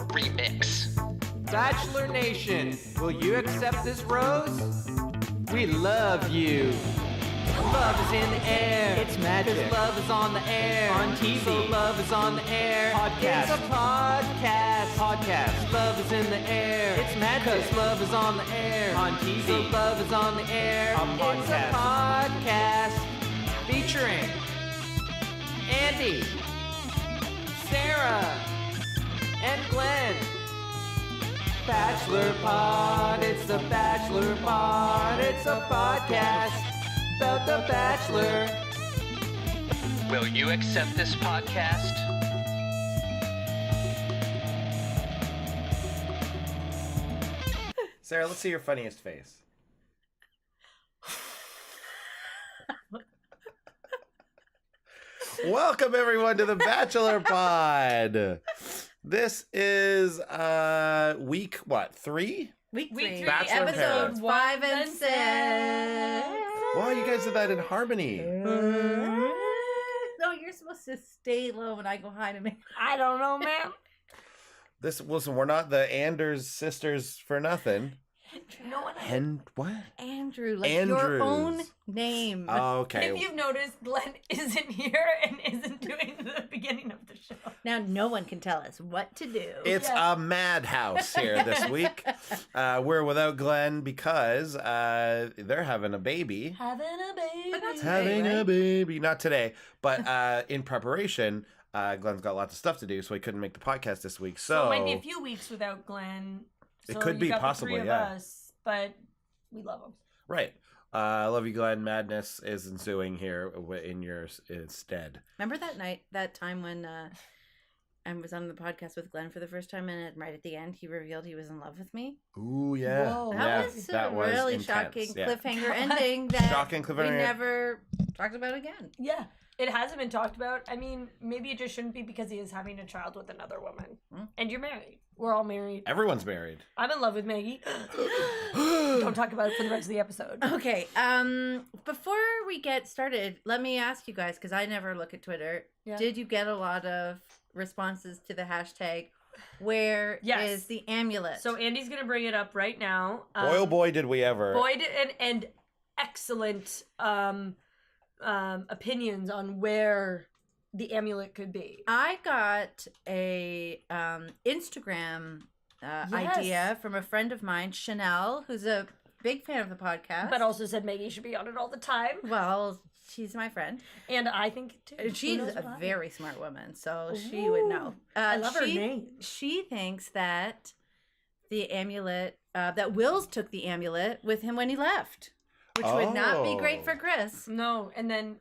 remix. Bachelor Nation, will you accept this rose? We love you. Love is in the air. It's magic. 'Cause love is on the air. On TV. So love is on the air. Podcast. It's a podcast. Podcast. Love is in the air. It's magic. 'Cause love is on the air. On TV. So love is on the air. A podcast. It's a podcast. Featuring Andy, Sarah, and Glenn. Bachelor Pod, it's the Bachelor Pod, it's a podcast about the Bachelor. Will you accept this podcast? Sarah, let's see your funniest face. Welcome everyone to the Bachelor Pod. This is week what? 3? Week 3. Bachelor Episodes 5 and 6. Wow, you guys did that in harmony. No, you're supposed to stay low when I go high to me. I don't know, man. Listen, we're not the Anders sisters for nothing. No one. What? Andrew, like Andrews. your own name. Oh, okay. If you've noticed, Glenn isn't here and isn't doing the beginning of the show. Now no one can tell us what to do. It's a madhouse here this week. We're without Glenn because they're having a baby. Having a baby. But not Having today, a right? baby. Not today, but in preparation, Glenn's got lots of stuff to do, so he couldn't make the podcast this week. So it might be a few weeks without Glenn. It So could you be got possibly, the 3 yeah. of us, but we love him. Right. I love you, Glenn. Madness is ensuing here in your stead. Remember that time when I was on the podcast with Glenn for the first time, and right at the end, he revealed he was in love with me. Ooh, yeah. Whoa. Yeah, That was a really intense, shocking yeah. cliffhanger ending that Shocking cliffhanger. we never talked about again. Yeah. It hasn't been talked about. I mean, maybe it just shouldn't be because he is having a child with another woman. And you're married. We're all married. Everyone's married. I'm in love with Maggie. Don't talk about it for the rest of the episode. Okay, before we get started, let me ask you guys, because I never look at Twitter. Yeah. Did you get a lot of responses to the hashtag, where Yes. is the amulet? So Andy's going to bring it up right now. Boy, oh boy, did we ever. And excellent opinions on where the amulet could be. I got a Instagram idea from a friend of mine, Chanel, who's a big fan of the podcast. But also said Maggie should be on it all the time. Well, she's my friend. And I think too. She's a very smart woman, so she would know. I love her name. She thinks that the amulet, that Wills took the amulet with him when he left, which would not be great for Chris. No, and then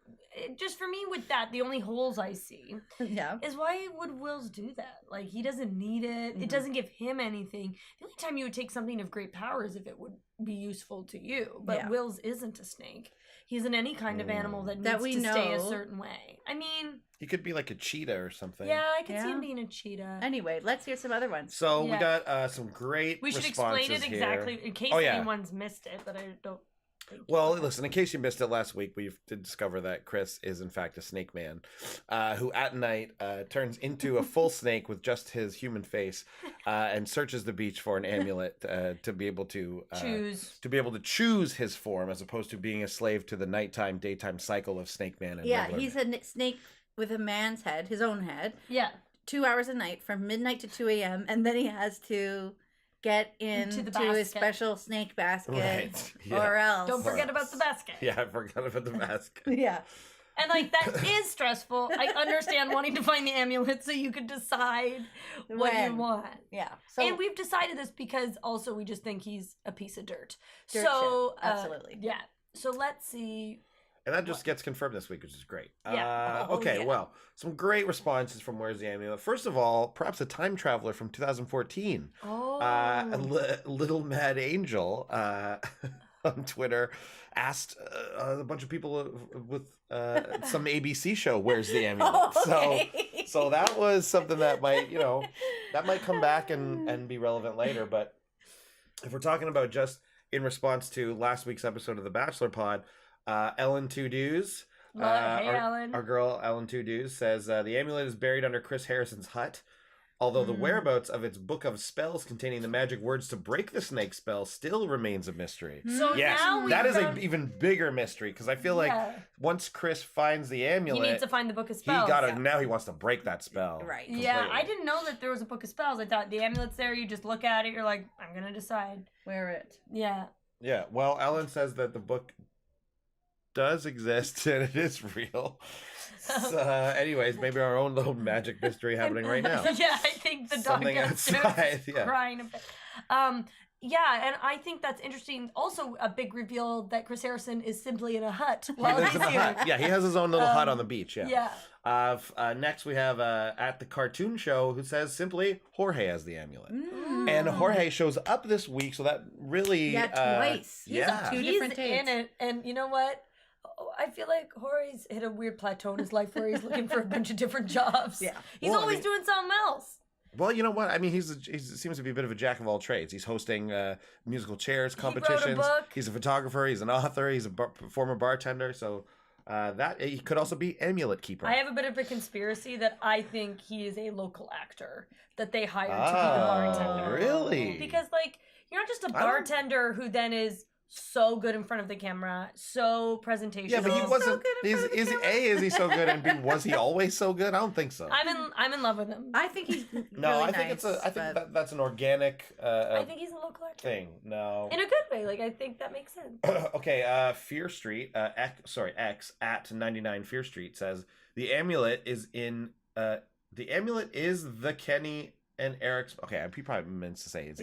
just for me with that, the only holes I see Yeah. is why would Wills do that? Like, he doesn't need it. It doesn't give him anything. The only time you would take something of great power is if it would be useful to you. But Yeah. Wills isn't a snake. He isn't any kind of animal that needs That we to stay a know. certain way. I mean, He could be like a cheetah or something. yeah, I could see Yeah. him being a cheetah. Anyway, let's hear some other ones. So we Yeah. got some great We should responses explain it here. exactly in case Oh, yeah. anyone's missed it, but I don't think Well, listen, in case you missed it last week, we did discover that Chris is, in fact, a snake man who at night turns into a full snake with just his human face and searches the beach for an amulet to be able to choose his form as opposed to being a slave to the nighttime, daytime cycle of snake man. And Yeah, regular he's a snake with a man's head, his own head, Yeah. 2 hours a night from midnight to 2 a.m., and then he has to get Into the into his basket. special snake basket, Right, yeah. or else. Don't forget about the basket. Yeah, I forgot about the mask. Yeah. And like that is stressful. I understand wanting to find the amulet so you could decide what you When. want. Yeah. So And we've decided this because also we just think he's a piece of dirt. Dirt so shit, absolutely. yeah. So let's see. And that just gets confirmed this week, which is great. Yeah. Oh, Okay, yeah. well, some great responses from Where's the Amulet. First of all, perhaps a time traveler from 2014. Oh. Little Mad Angel on Twitter asked a bunch of people with some ABC show, Where's the Amulet? Okay. So that was something that might, that might come back and be relevant later. But if we're talking about just in response to last week's episode of The Bachelor Pod, Ellen Two Dews, Hey, Ellen. our girl Ellen Two Dews says the amulet is buried under Chris Harrison's hut. Although the whereabouts of its book of spells containing the magic words to break the snake spell still remains a mystery. So Yes, now we that is found- an even bigger mystery because I feel like once Chris finds the amulet, He needs to find the book of he spells. now he wants to break that spell. Right. Yeah, I completely. didn't know that there was a book of spells. I thought the amulet's there. You just look at it. You're like, I'm gonna decide. Wear it. Yeah. Yeah. Well, Ellen says that the book does exist and it is real. So, anyways, maybe our own little magic mystery happening right now. Yeah, I think the dog Something downstairs outside, is yeah. crying a bit. Yeah, and I think that's interesting. Also, a big reveal that Chris Harrison is simply in a hut He while lives he's in a here. hut. Yeah, he has his own little hut on the beach. Yeah. Yeah. Next, we have at the cartoon show who says simply Jorge has the amulet. Mm. And Jorge shows up this week, so that really. Yeah, twice. He's Yeah. Two He's different in takes. it, and you know what? Oh, I feel like Jorge's hit a weird plateau in his life where he's looking for a bunch of different jobs. Yeah. He's Well, I always mean- doing something else. Well, you know what? I mean, he seems to be a bit of a jack of all trades. He's hosting musical chairs He wrote a competitions. book. He's a photographer. He's an author. He's a former bartender. So that he could also be amulet keeper. I have a bit of a conspiracy that I think he is a local actor that they hired to be the bartender. Really? Because, like, you're not just a I don't- bartender who then is so good in front of the camera, so presentational. Yeah, but he so wasn't. good in front of the Is camera. A, is he so good? And B, was he always so good? I don't think so. I'm in love with him. I think he's No, really I think nice, I think but- that's an organic I think he's a local actor. thing. No. In a good way. Like, I think that makes sense. Okay, Fear Street, X at 99 Fear Street says the amulet is the Kenny and Eric's. Okay, he probably meant to say it's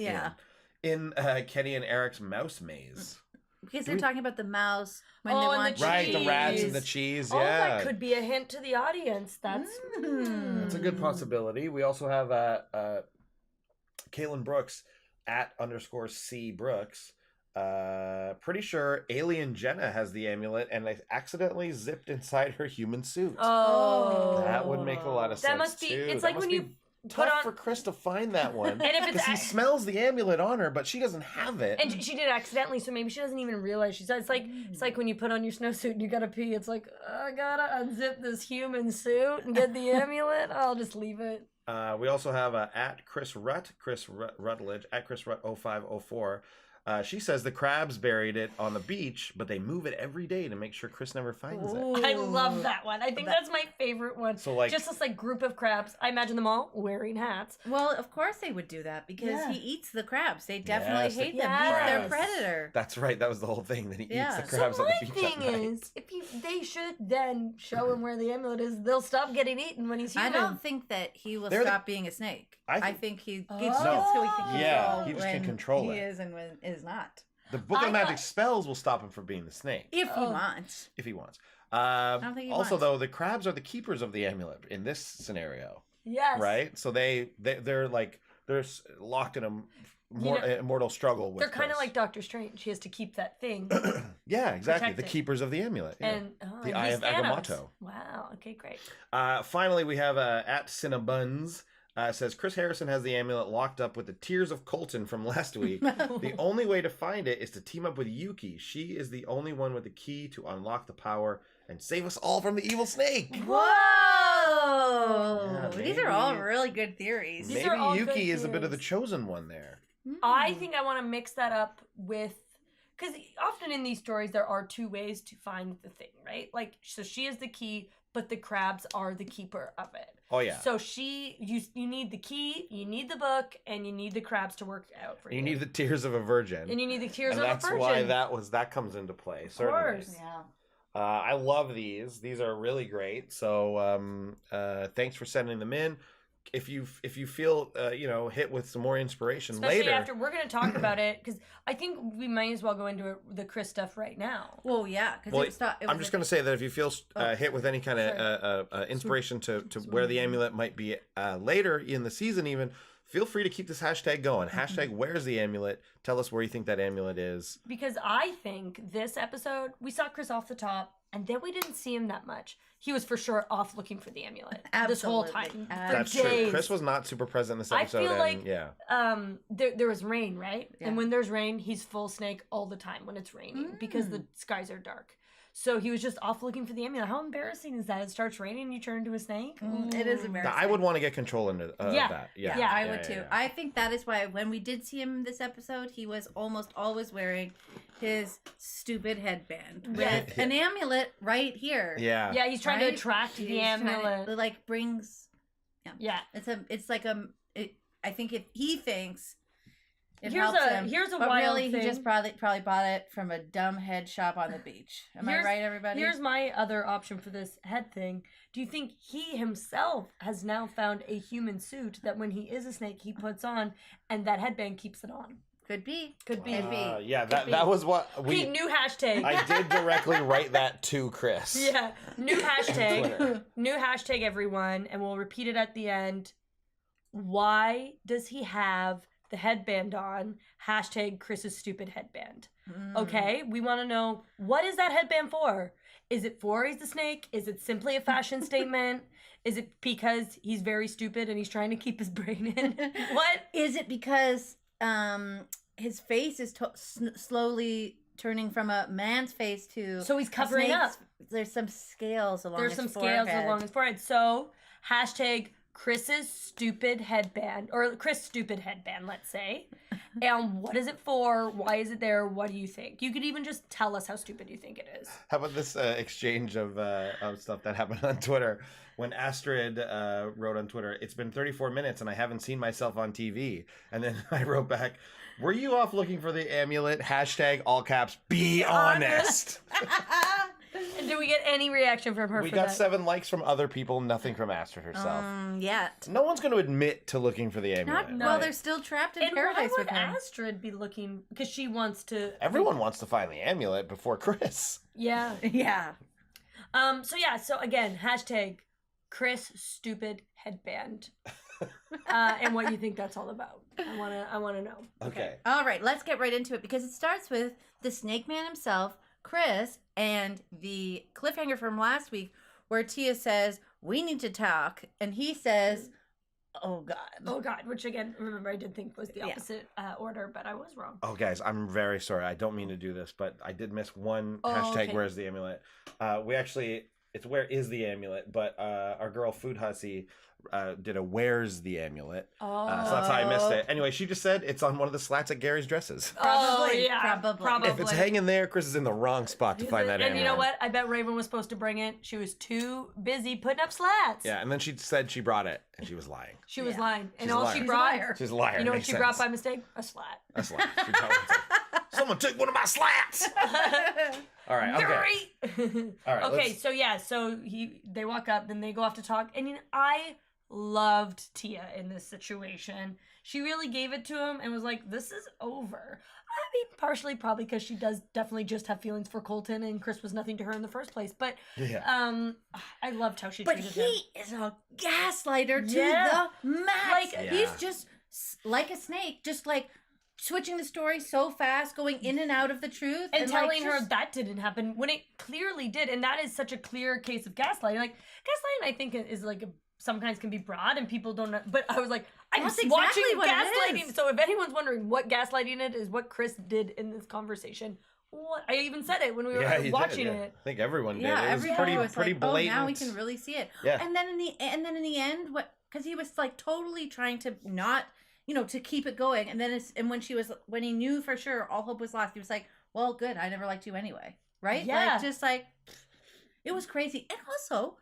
in Kenny and Eric's mouse maze. Because they're talking about the mouse when Oh, they and want the Right, the rats cheese. and the cheese. Oh, Yeah, that could be a hint to the audience. That's that's a good possibility. We also have Caitlin Brooks at _C Brooks. Pretty sure Alien Jenna has the amulet and I accidentally zipped inside her human suit. Oh, That would make a lot of sense. That must be. too. It's That like must when be you tough put on. for Chris to find that one. And if it's because he smells the amulet on her, but she doesn't have it. And she did it accidentally, so maybe she doesn't even realize she's. It's like when you put on your snowsuit and you gotta pee. It's like I gotta unzip this human suit and get the amulet. I'll just leave it. We also have at Chris Rutledge at Chris Rut 0504. She says the crabs buried it on the beach, but they move it every day to make sure Chris never finds it. I love that one. I think that's my favorite one. So, like- just this like group of crabs. I imagine them all wearing hats. Well, of course they would do that because Yeah. he eats the crabs. They definitely Yes, the hate them. He's crabs. their predator. That's right. That was the whole thing that he Yeah. eats the crabs so on my the beach at thing night. is, they should then show him where the amulet is. They'll stop getting eaten when he's I human. don't think that he will They're the- stop being a snake. I I think- think he gets No. so he can control Yeah, he just can when control he it. is and when is not. The Book I of Magic thought- Spells will stop him from being the snake. If he Oh. wants. If he wants. don't think he Also, wants. though, the crabs are the keepers of the amulet in this scenario, Yes. right? So they're like they're locked in a immortal struggle with. They're kind of Chris. like Doctor Strange. He has to keep that thing. Yeah, exactly. protect The it. keepers of the amulet. Yeah. And The and Eye he's of Thanos. Agamotto. Wow. Okay, great. Finally, we have at Cinnabuns. Says Chris Harrison has the amulet locked up with the Tears of Colton from last week. The only way to find it is to team up with Yuki. She is the only one with the key to unlock the power and save us all from the evil snake. Whoa! Yeah, These are all maybe- really good theories. These Maybe are all good Yuki is a bit of the theories. chosen one there. I think I want to mix that up with, because often in these stories there are two ways to find the thing, right? Like, so she is the key, but the crabs are the keeper of it. Oh yeah. So you need the key, you need the book, and you need the crabs to work out for you. You need the tears of a virgin. and you need the tears And of a that's virgin. why that comes into play. Of Certainly. course. Yeah. I love these. These are really great. So thanks for sending them in. If you feel hit with some more inspiration Especially later. after we're going to talk about it, because I think we might as well go into the Chris stuff right now. Well, yeah, because Well, I'm just going to say that if you feel hit with any kind of inspiration to where the amulet might be later in the season even, feel free to keep this hashtag going. Hashtag where's the amulet? Tell us where you think that amulet is. Because I think this episode, we saw Chris off the top, and then we didn't see him that much. He was for sure off looking for the amulet this whole Absolutely. time. For That's days. true. Chris was not super present in this I episode. feel and, like yeah. there was rain, right? Yeah. And when there's rain, he's full snake all the time when it's raining because the skies are dark. So he was just off looking for the amulet. How embarrassing is that? It starts raining and you turn into a snake? It is embarrassing. I would want to get control into that. Yeah, I would too. I think that is why when we did see him in this episode, he was almost always wearing his stupid headband with an amulet right here. Yeah. Yeah, he's trying to attract the amulet. It like brings. Yeah. I think if he thinks it Here's helps a- him, here's a but wild really thing. he just probably bought it from a dumb head shop on the beach. Am I right, everybody? Here's my other option for this head thing. Do you think he himself has now found a human suit that when he is a snake he puts on, and that headband keeps it on? Could be. Could be. Yeah, that was what we. Okay, new hashtag. I did directly write that to Chris. Yeah, new hashtag. Twitter. New hashtag, everyone, and we'll repeat it at the end. Why does he have the headband on? Hashtag Chris's stupid headband. Okay, we want to know, what is that headband for? Is it for he's the snake? Is it simply a fashion statement? Is it because he's very stupid and he's trying to keep his brain in? What? Is it because his face is slowly turning from a man's face to So he's a covering snake's? up. There's some scales along There's his some forehead. scales along his forehead. So, hashtag Chris's stupid headband, or Chris stupid headband, let's say. And what is it for? Why is it there? What do you think? You could even just tell us how stupid you think it is. How about this exchange of stuff that happened on Twitter? When Astrid wrote on Twitter, "It's been 34 minutes and I haven't seen myself on TV." And then I wrote back, "Were you off looking for the amulet? Hashtag all caps, be honest." And did we get any reaction from her We for got that? 7 likes from other people, nothing from Astrid herself. Yet. No one's going to admit to looking for the amulet. No. Well, they're still trapped in And paradise why with would him. Astrid be looking? Because she wants to. Everyone wants to find the amulet before Chris. Yeah. Yeah. So again, hashtag Chris stupid headband. And what you think that's all about. I wanna know. Okay. All right, let's get right into it because it starts with the Snake Man himself, Chris, and the cliffhanger from last week where Tia says, "We need to talk," and he says, "Oh God." Oh God, which again, remember I did think was the opposite order, but I was wrong. Oh, guys, I'm very sorry. I don't mean to do this, but I did miss one Oh, hashtag, okay. where's the amulet? It's where is the amulet, but our girl Food Hussy did a where's the amulet. Oh. So that's how I missed it. Anyway, she just said it's on one of the slats at Gary's dresses. Probably, yeah, probably. If it's hanging there, Chris is in the wrong spot to find that and amulet. you know what? I bet Raven was supposed to bring it. She was too busy putting up slats. Yeah, and then she said she brought it, and she was lying. She was Yeah. lying. And She's a all liar. she She's a brought, liar. She's a liar. you know what Makes she brought by sense. mistake? A slat. That's lying. She probably said, "Someone took one of my slats." All right. Okay. Gary! All right. Okay, so they walk up, then they go off to talk, and I loved Tia in this situation. She really gave it to him and was like, "This is over." I mean, partially probably because she does definitely just have feelings for Colton, and Chris was nothing to her in the first place. But Yeah. I loved how she But treated he him. is a gaslighter to Yeah. the max. Like, Yeah. He's just like a snake, just like switching the story so fast, going in and out of the truth, And telling like, her that didn't happen when it clearly did, and that is such a clear case of gaslighting. Like gaslighting, I think is like sometimes can be broad, and people don't know. But I was like, I'm That's watching exactly what it gaslighting. is. So if anyone's wondering what gaslighting it is, what Chris did in this conversation. What I even said it when we were Yeah, you watching did, yeah. it. I think everyone did. Yeah, It was everybody pretty was pretty like, blatant. "Oh, now we can really see it." Yeah. And then in the end, what? Because he was like totally trying to not, to keep it going. And then when he knew for sure all hope was lost, he was like, "Well, good. I never liked you anyway." Right? Yeah. Like just like it was crazy. And also,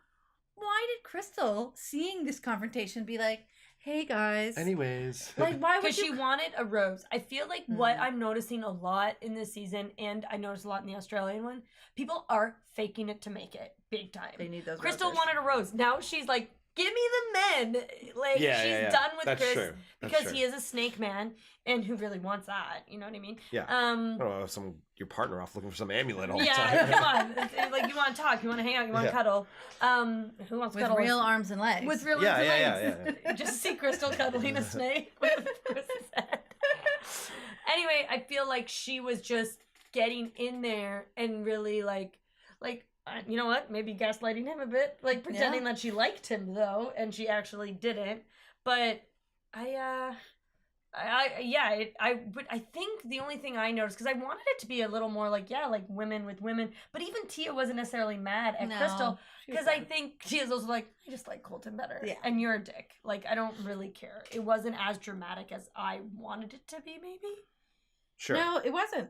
why did Crystal, seeing this confrontation, be like, "Hey guys," Anyways. like why would Because she you? wanted a rose. I feel like what I'm noticing a lot in this season, and I noticed a lot in the Australian one, people are faking it to make it big time. They need those. Crystal roses. wanted a rose. Now she's like, give me the men. Like, Yeah, she's yeah, yeah. done with That's Chris true. That's because true. he is a snake man, and who really wants that? You know what I mean? Yeah. I don't know, your partner off looking for some amulet all the Yeah, time. come on. It's like you want to talk, you want to hang out, you want to Yeah. cuddle. Who wants with cuddle? real arms and legs. With real Yeah, arms and yeah, legs. yeah, Just see Crystal cuddling a snake with Chris's head. Anyway, I feel like she was just getting in there and really like, you know what? Maybe gaslighting him a bit, like pretending that she liked him though, and she actually didn't. But I But I think the only thing I noticed, because I wanted it to be a little more like women with women, but even Tia wasn't necessarily mad at Crystal, because I think Tia's also like, I just like Colton better, and you're a dick. Like, I don't really care. It wasn't as dramatic as I wanted it to be, maybe. Sure. No, it wasn't.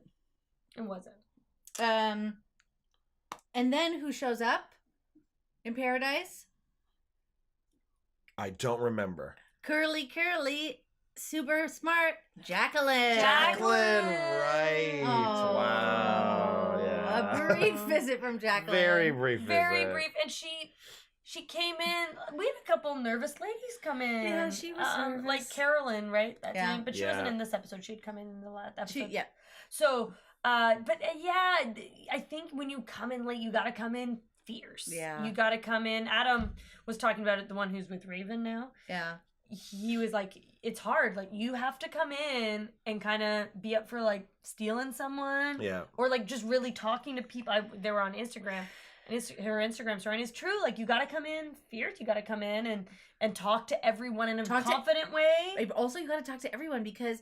It wasn't. And then who shows up in paradise? I don't remember. Curly, super smart Jacqueline. Jacqueline, right. Oh. Wow. Yeah. A brief visit from Jacqueline. Very brief visit. Very brief. And she came in. We had a couple nervous ladies come in. Yeah, she was nervous. like Carolyn, right? That's her name. But she Yeah. wasn't in this episode. She had come in the last episode. Yeah. So, I think when you come in late, you gotta come in fierce. Yeah. You gotta come in. Adam was talking about it, the one who's with Raven now. Yeah. He was like, it's hard. Like, you have to come in and kind of be up for, like, stealing someone. Yeah. Or, like, just really talking to people. They were on Instagram. And her Instagram story. And it's true. Like, you got to come in fierce. You got to come in and talk to everyone in a confident way. Also, you got to talk to everyone, because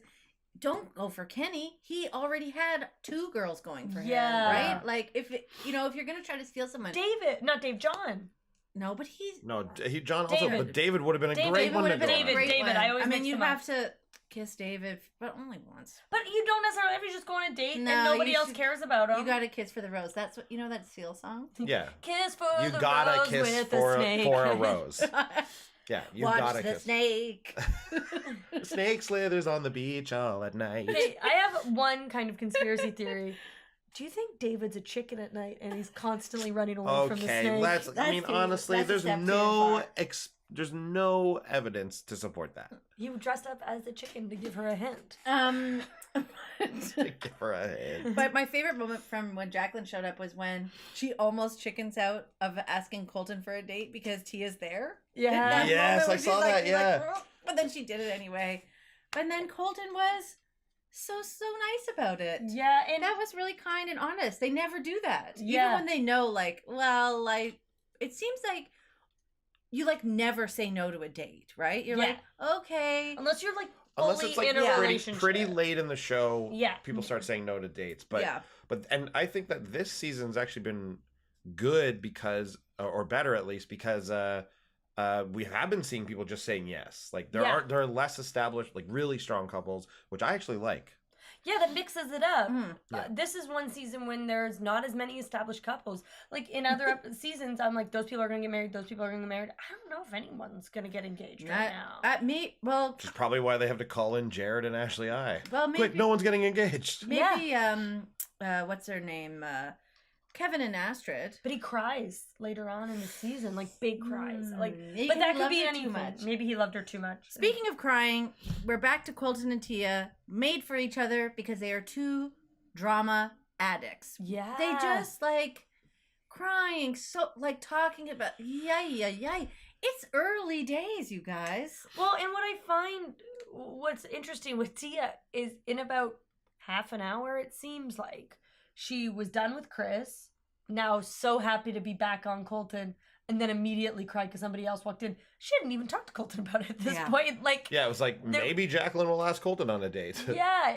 don't go for Kenny. He already had 2 girls going for him, right? Like, if you're going to try to steal someone. John. No, but he's... No, John also, David. but David would have been a great one to go on. David. I always mix you them have up. to kiss David, but only once. But you don't necessarily have to just go on a date and No, nobody you else should- cares about him. You got to kiss for the rose. That's what, that Seal song? Yeah. Kiss for You the gotta rose kiss with for the snake. a rose. Yeah, you Watch gotta the kiss. snake. Snake slithers on the beach all at night. Hey, I have one kind of conspiracy theory. Do you think David's a chicken at night and he's constantly running away from the snake? Okay, I mean, honestly, that's a there's step too no far. there's no evidence to support that. You dressed up as a chicken to give her a hint. Give her a hint. But my favorite moment from when Jacqueline showed up was when she almost chickens out of asking Colton for a date because Tia's there. Yeah. That Yes, moment I when she's saw that, she's yeah. "Oh," but then she did it anyway. And then Colton was so nice about it. Yeah, and That was really kind and honest. They never do that. Yeah. Even when they know, like, well, like, it seems like you, like, never say no to a date, right? You're Yeah. like, okay. unless you're like Unless fully it's like in a relationship. pretty late in the show, Yeah. people start saying no to dates. But Yeah. and I think that this season's actually been good because, or better at least, because we have been seeing people just saying yes. Like there are less established, like really strong couples, which I actually like. Yeah, that mixes it up. Yeah. This is one season when there's not as many established couples. Like in other seasons, I'm like, those people are going to get married. Those people are going to get married. I don't know if anyone's going to get engaged right now. Which is probably why they have to call in Jared and Ashley I. Well, maybe, Quick, no one's getting engaged. maybe, what's her name? Kevin and Astrid. But he cries later on in the season, like big cries. Like, Maybe but that he could loved be her too anything. much. Maybe he loved her too much. Speaking of crying, we're back to Colton and Tia, made for each other because they are 2 drama addicts. Yeah, They just like crying, so like talking about yay. It's early days, you guys. Well, and what I find what's interesting with Tia is in about half an hour, it seems like she was done with Chris. Now so happy to be back on Colton, and then immediately cried because somebody else walked in. She didn't even talk to Colton about it at this point. Like, Yeah, it was like maybe Jacqueline will ask Colton on a date. yeah,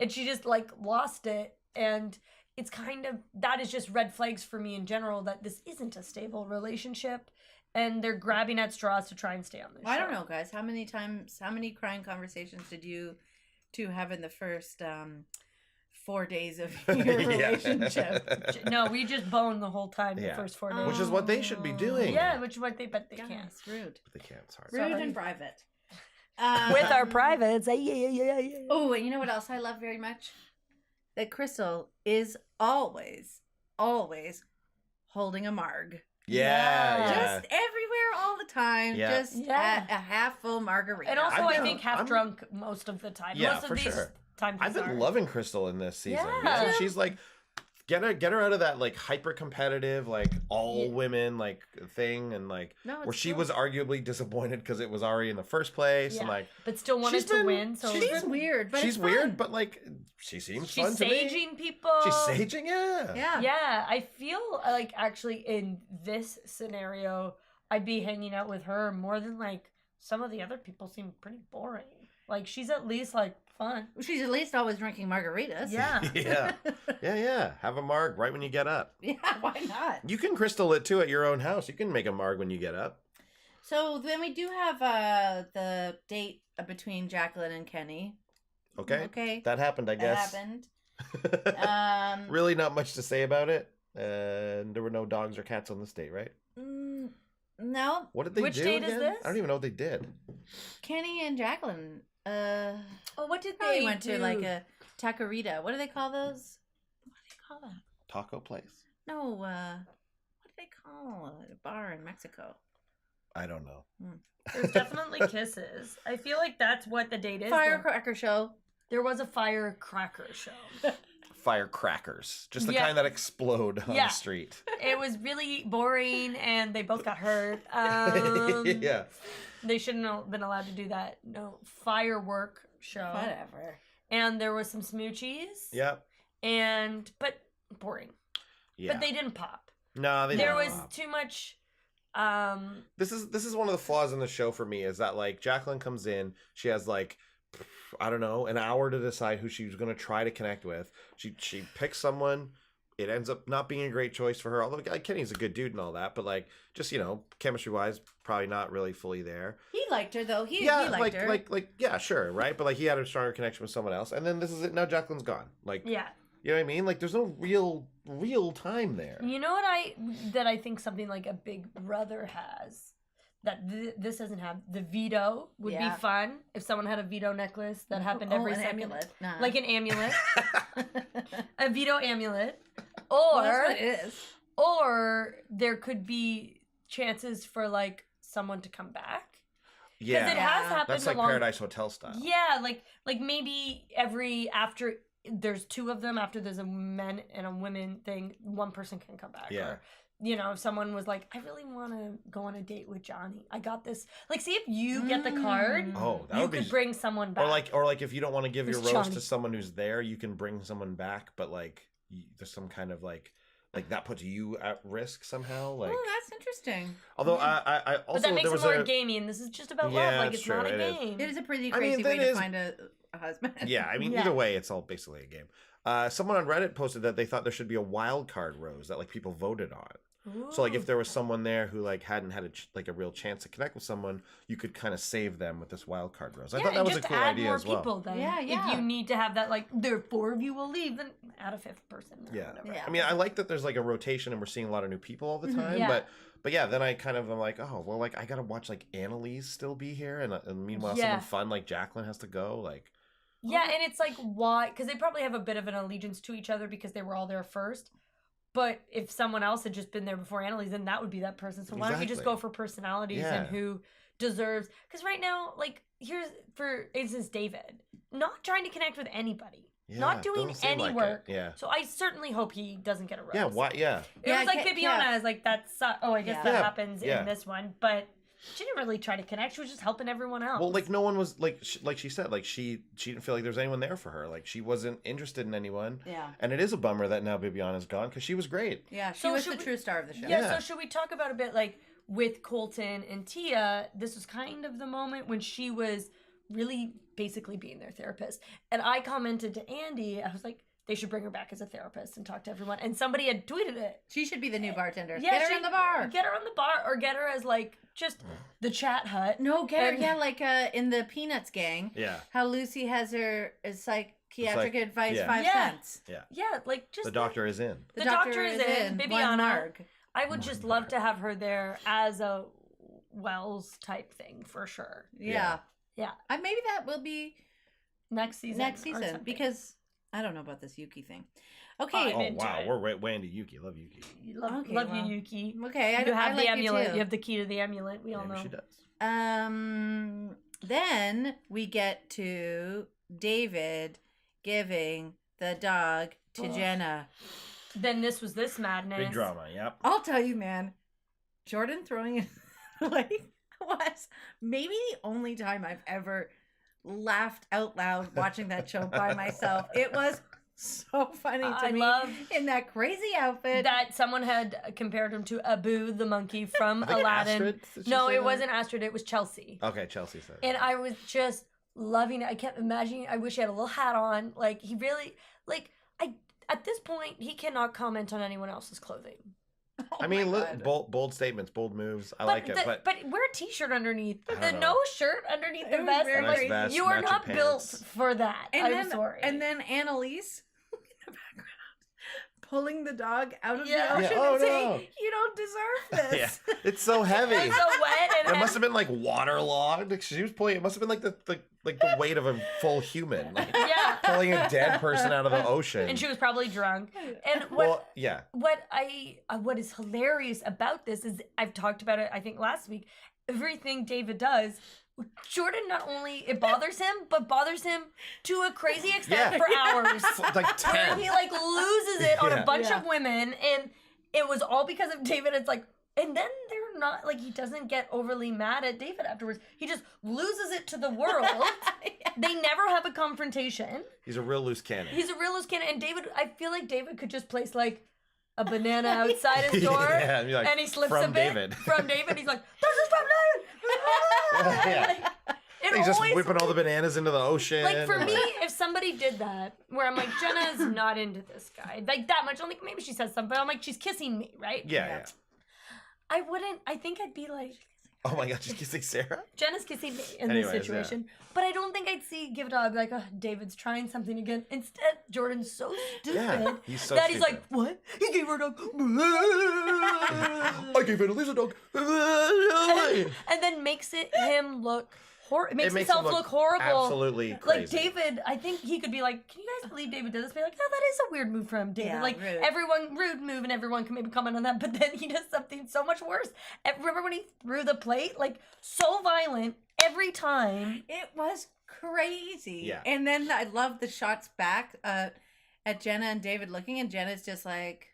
and she just like lost it, and it's kind of that is just red flags for me in general that this isn't a stable relationship, and they're grabbing at straws to try and stay on this. I don't know, guys. How many crying conversations did you 2 have in the first 4 days of your relationship? No, we just boned the whole time the first 4 days. Which is what they should be doing. Yeah, which is what they but they God, can't. it's rude. But they can't. It's hard. Rude Sorry. and private. With our privates. Yeah. Oh, and you know what else I love very much? That Crystal is always holding a marg. Yeah. Just everywhere all the time. Yeah. Just Yeah. a half full margarita. And also, I've I been- think half I'm- drunk most of the time. Yeah, most of for these sure. times. I've been loving Crystal in this season. Yeah. Yeah, she's like get her out of that like hyper competitive like all women like thing and like No, where it's she cool. was arguably disappointed because it was Ari in the first place and like but still wanted she's to been- win. So She's weird, but she's it's fun. weird, but like she seems she's fun to me. saging people. She's saging, yeah. Yeah. Yeah, I feel like actually in this scenario, I'd be hanging out with her more than like some of the other people seem pretty boring. Like, she's at least, like, fun. She's at least always drinking margaritas. Yeah. Yeah. Have a marg right when you get up. Yeah, why not? You can crystal it too at your own house. You can make a marg when you get up. So then we do have the date between Jacqueline and Kenny. Okay. Okay. That happened, I guess. That happened. Really not much to say about it. And there were no dogs or cats on this date, right? No. What did they Which do date again? is this? I don't even know what they did. Kenny and Jacqueline. What did Probably they went do? to like a taqueria. What do they call those? What do they call that? Taco place? No, what do they call a bar in Mexico? I don't know. There's definitely kisses. I feel like that's what the date is. Firecracker show. There was a firecracker show. Firecrackers. Just the Yeah. kind that explode on Yeah. the street. It was really boring, and they both got hurt. Yeah. They shouldn't have been allowed to do that. No, firework show. Whatever. And there was some smoochies. Yep. But boring. Yeah. But they didn't pop. No, they There didn't. was too much. This is one of the flaws in the show for me is that like Jacqueline comes in, she has like I don't know, an hour to decide who she's going to try to connect with. She picks someone. It ends up not being a great choice for her. Although Kenny's a good dude and all that, but like just chemistry wise, probably not really fully there. He liked her though. He Yeah, liked her. like yeah, sure, right? But like he had a stronger connection with someone else, and then this is it. Now Jacqueline's gone. Like Yeah. you know what I mean? Like there's no real time there. You know what I think something like a Big Brother has that this doesn't have? The veto would Yeah. be fun if someone had a veto necklace that happened every an second. amulet. Nah. Like an amulet. A veto amulet. Well, Or that's what it is. or there could be chances for like someone to come back. Yeah, Because it has happened that's like along. Paradise Hotel style. Yeah, like maybe after there's two of them, after there's a men and a women thing, one person can come back. Yeah. Or, if someone was like, I really want to go on a date with Johnny. I got this. Like, see if you get the card, Oh, that you would be. could bring someone back. Or like if you don't want to give your Who's rose Johnny? to someone who's there, you can bring someone back, but like there's some kind of like that puts you at risk somehow. Like, Oh, that's interesting. although I also but that makes there it was more a gamey, and this is just about Yeah, love. Like, that's it's not true, a it is. game. It is a pretty I mean, crazy that way to is- find a husband. yeah. I mean, Yeah. either way, it's all basically a game. Someone on Reddit posted that they thought there should be a wild card rose that like people voted on. So like if there was someone there who like hadn't had a real chance to connect with someone, you could kind of save them with this wild card rose. I thought that was a just cool add idea more as well. people then. Yeah, yeah. If you need to have that, like, there are 4 of you will leave, then add a 5th person. Or Yeah. whatever. Yeah. I mean, I like that there's like a rotation and we're seeing a lot of new people all the time. Yeah. But yeah, then I kind of am like, oh well, like I gotta watch like Annalise still be here, and meanwhile Yeah. someone fun like Jacqueline has to go. Like, Yeah, and it's like, why? Because they probably have a bit of an allegiance to each other because they were all there first. But if someone else had just been there before Annalise, then that would be that person. So why don't you just Exactly. go for personalities Yeah. and who deserves? Because right now, like, here's, for instance, David, not trying to connect with anybody. yeah, Not doing doesn't seem any like it. work. Yeah. So I certainly hope he doesn't get a rose. Yeah. Why? Yeah. It Yeah, was like I Bibiana. yeah. I was like, that sucks. Oh, I guess Yeah. that Yeah, happens yeah. in this one. But she didn't really try to connect. She was just helping everyone else. Well, like no one was like she said, like she didn't feel like there was anyone there for her. Like she wasn't interested in anyone. Yeah. And it is a bummer that now Bibiana's gone because she was great. Yeah, she So was should the we- true star of the show. Yeah, Yeah. so should we talk about a bit like with Colton and Tia? This was kind of the moment when she was really basically being their therapist. And I commented to Andy, I was like, they should bring her back as a therapist and talk to everyone. And somebody had tweeted it. She should be the new bartender. Yeah, Get her in the bar. Get her on the bar or get her as like just the chat hut. No, get her. And- Yeah, like in the Peanuts gang. Yeah. How Lucy has her psychiatric It's advice yeah. 5 Yeah. cents. Yeah, like just The doctor is in. The doctor is in. One Bibiana. marg. I would just love to have her there as a Wells type thing for sure. Yeah. Yeah. Maybe that will be Next season. next or season something. because I don't know about this Yuki thing. Okay. I'm Oh into wow, it. we're way into Yuki. Love Yuki. Love, Okay, love well, you, Yuki. Okay. You have I the like amulet. too. You have the key to the amulet. We all Maybe know. she does. Then we get to David giving the dog to Ugh. Jenna. Then this was this madness. Big drama. Yep. I'll tell you, man. Jordan throwing it like was maybe the only time I've ever laughed out loud watching that show by myself. It was so funny to I me love in that crazy outfit. that someone had compared him to Abu the monkey from I think Aladdin. Astrid, did she No, say it that? wasn't Astrid. It was Chelsea. Okay, Chelsea said. And I was just loving it. I kept imagining, I wish he had a little hat on. Like, he really, like, at this point, he cannot comment on anyone else's clothing. I mean, bold statements, bold moves. I like it. But wear a t-shirt underneath. I The don't no know. shirt underneath It the was vest. very I'm like, Nice vest, you are matching not built pants. for that. I'm sorry. And then Annalise in the background pulling the dog out of Yeah. the ocean Yeah. Oh, and saying, no. "You don't deserve yeah, this." it's so heavy. It's so wet. And It must have been like waterlogged. She was pulling. It must have been like the weight of a full human, like, yeah. pulling a dead person out of the ocean. And she was probably drunk. And well, yeah. what is hilarious about this is, I've talked about it, I think, last week. Everything David does, Jordan, not only it bothers him, but bothers him to a crazy extent Yeah. for hours. Like Where 10. he like loses it on Yeah. a bunch Yeah. of women, and it was all because of David. It's like, and then they're not like, he doesn't get overly mad at David afterwards. He just loses it to the world. They never have a confrontation. He's a real loose cannon. He's a real loose cannon, and David, I feel like David could just place like a banana outside his door, Yeah, and be like, and he slips "From a bit David." from David. He's like, "This is from David." Yeah. It He's just always- whipping all the bananas into the ocean. like, for and, me, if somebody did that, where I'm like, Jenna's not into this guy, like that much. Only maybe she says something, but I'm like, she's kissing me, right? yeah. I wouldn't. I think I'd be like, Oh my God, she's kissing Sarah. Jenna's kissing me in Anyways, this situation. But I don't think I'd give a dog like, oh, David's trying something again. Instead, Jordan's so stupid Yeah, he's so that he's stupid. like, what? He gave her a dog. I gave Annalise a dog. And then makes him look It makes makes himself him look horrible. Absolutely Like crazy. David, I think he could be like, can you guys believe David did this? Be like, no, that is a weird move from David. Yeah, like rude. rude move, and everyone can maybe comment on that. But then he does something so much worse. And remember when he threw the plate? Like, so violent every time. It was crazy. Yeah. And then I love the shots back at Jenna and David looking, and Jenna's just like,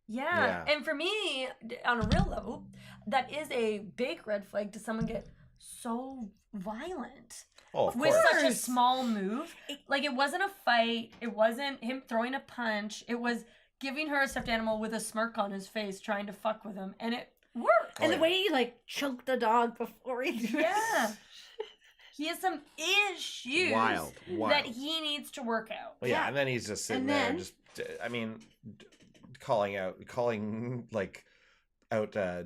Yeah. And for me, on a real level, that is a big red flag to someone get so violent. Oh, of With course. such a small move. Like, it wasn't a fight. It wasn't him throwing a punch. It was giving her a stuffed animal with a smirk on his face, trying to fuck with him. And it worked. and Oh, the way he like choked the dog before he threw it. Yeah. He has some issues Wild. that he needs to work out. Well, yeah, and then he's just sitting And there, then- just, I mean, calling out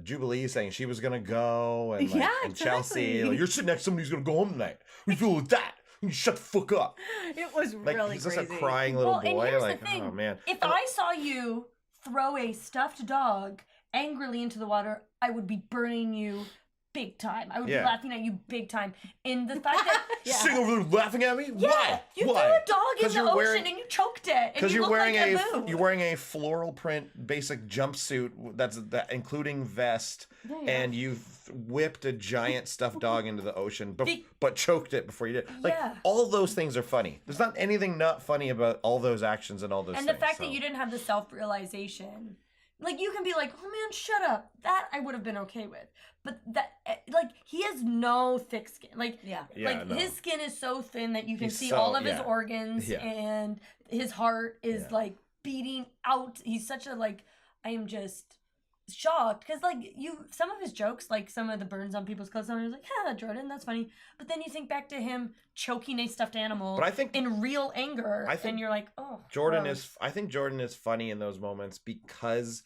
Jubilee, saying she was gonna go, and Yeah, and Chelsea, exactly. like, you're sitting next to somebody who's gonna go home tonight. We feel with that. You shut the fuck up. It was Like, really he's just crazy. a crying little Well, and boy. here's Like, the thing. oh man. If I saw you throw a stuffed dog angrily into the water, I would be burning you big time. I would be Yeah. laughing at you big time. In the fact that Sitting over there laughing at me. yeah, Why? you Why? threw a dog in 'Cause the you're ocean wearing- and you choked it. And Because you you're look wearing like you're wearing a floral print basic jumpsuit that including vest, and you've whipped a giant stuffed dog into the ocean, but choked it before you did. Like, Yeah. all those things are funny. There's not anything not funny about all those actions and all those And things. the fact so. that you didn't have the self-realization. Like, you can be like, oh man, shut up. That I would have been okay with. But that, like, he has no thick skin. Like, Yeah. Yeah, no. his skin is so thin that you can He's see so- all of his yeah. organs, Yeah. and his heart is Yeah. like beating out. He's such a, like, I am just shocked. Because, like, some of his jokes, like some of the burns on people's clothes, I was like, yeah, Jordan, that's funny. But then you think back to him choking a stuffed animal But I think- in real anger, I think and you're like, oh, I think Jordan is funny in those moments because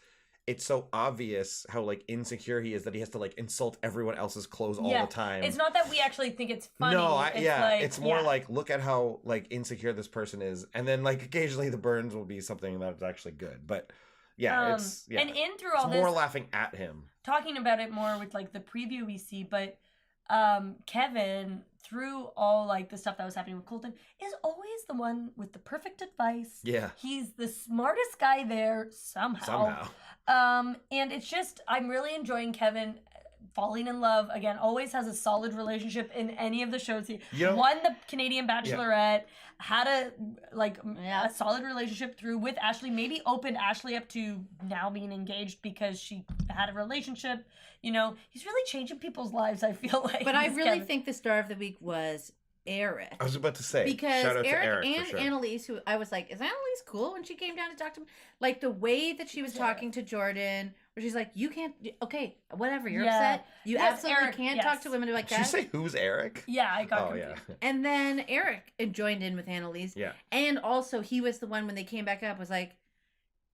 it's so obvious how like insecure he is that he has to like insult everyone else's clothes all the time. It's not that we actually think it's funny. No, Like, it's more like, look at how like insecure this person is, and then like occasionally the burns will be something that's actually good. But yeah, And in through it's all more this, laughing at him. talking about it more with like the preview we see, but Kevin, through all like the stuff that was happening with Colton, is always the one with the perfect advice. Yeah. He's the smartest guy there somehow. And it's just, I'm really enjoying Kevin falling in love again. Always has a solid relationship in any of the shows. He won the Canadian Bachelorette, had a solid relationship through with Ashley, maybe opened Ashley up to now being engaged because she had a relationship. You know, he's really changing people's lives, I feel like. But I this really Kevin. think the star of the week was Eric. I was about to say, Because shout out to Eric Eric and for sure. Annalise, who I was like, is Annalise cool when she came down to talk to me? Like the way that she was talking to Jordan, where she's like, you can't, okay, whatever, you're Yeah. upset. You Yes, absolutely Eric, can't yes. talk to women like Did that. you say who's Eric? Yeah, I got Oh, confused. yeah. And then Eric joined in with Annalise. Yeah. And also, he was the one when they came back up, was like,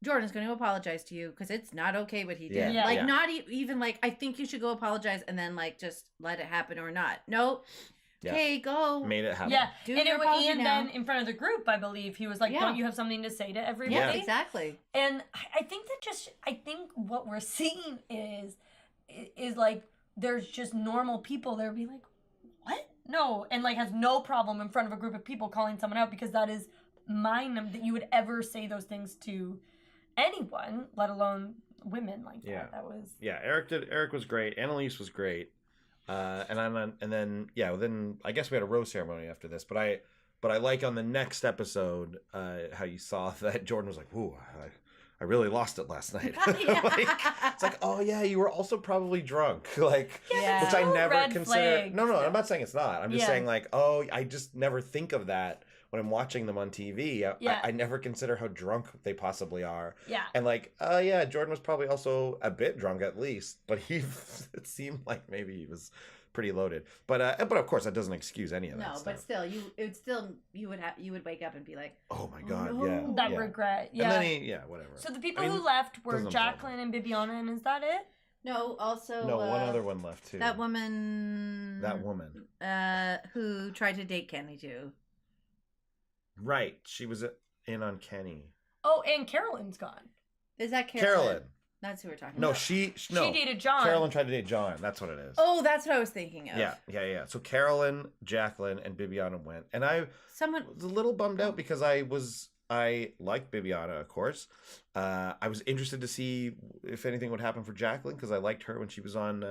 Jordan's going to apologize to you because it's not okay what he did. Yeah, Yeah. Like, yeah. not even like, I think you should go apologize and then, like, just let it happen or not. Nope. Yeah. Okay, go. Made it happen. Yeah, Do and, your apology and now. then in front of the group, I believe he was like, Yeah. "Don't you have something to say to everybody?" Yes, exactly. And I think I think what we're seeing is like there's just normal people there be like, "What? No," and like has no problem in front of a group of people calling someone out because that is mind that you would ever say those things to anyone, let alone women like that. Yeah. That was Yeah, Eric was great. Annalise was great. And then I guess we had a rose ceremony after this. But I like on the next episode how you saw that Jordan was like, "Ooh, I really lost it last night." Like, it's like, oh yeah, you were also probably drunk, like, Yeah. which I No never red consider. flags. No, I'm not saying it's not. I'm just Yeah. saying like, oh, I just never think of that when I'm watching them on TV. Yeah. I never consider how drunk they possibly are. yeah. And like, yeah, Jordan was probably also a bit drunk at least, but it seemed like maybe he was pretty loaded. But of course that doesn't excuse any of that No, stuff. but still, you would wake up and be like, Oh my god, no. yeah. That yeah. regret. Yeah. And then whatever. So the people I mean, who left were doesn't apply. Jacqueline and Bibiana, and is that it? no. Also, No, one other one left too. That woman. That woman. Who tried to date Kenny too. Right. She was in on Kenny. Oh, and Carolyn's gone. Is that Carolyn? Carolyn. That's who we're talking No, about. she She dated John. Carolyn tried to date John. That's what it is. Oh, that's what I was thinking of. Yeah. So Carolyn, Jacqueline, and Bibiana went, and I Someone. was a little bummed out because I liked Bibiana, of course. I was interested to see if anything would happen for Jacqueline because I liked her when she was on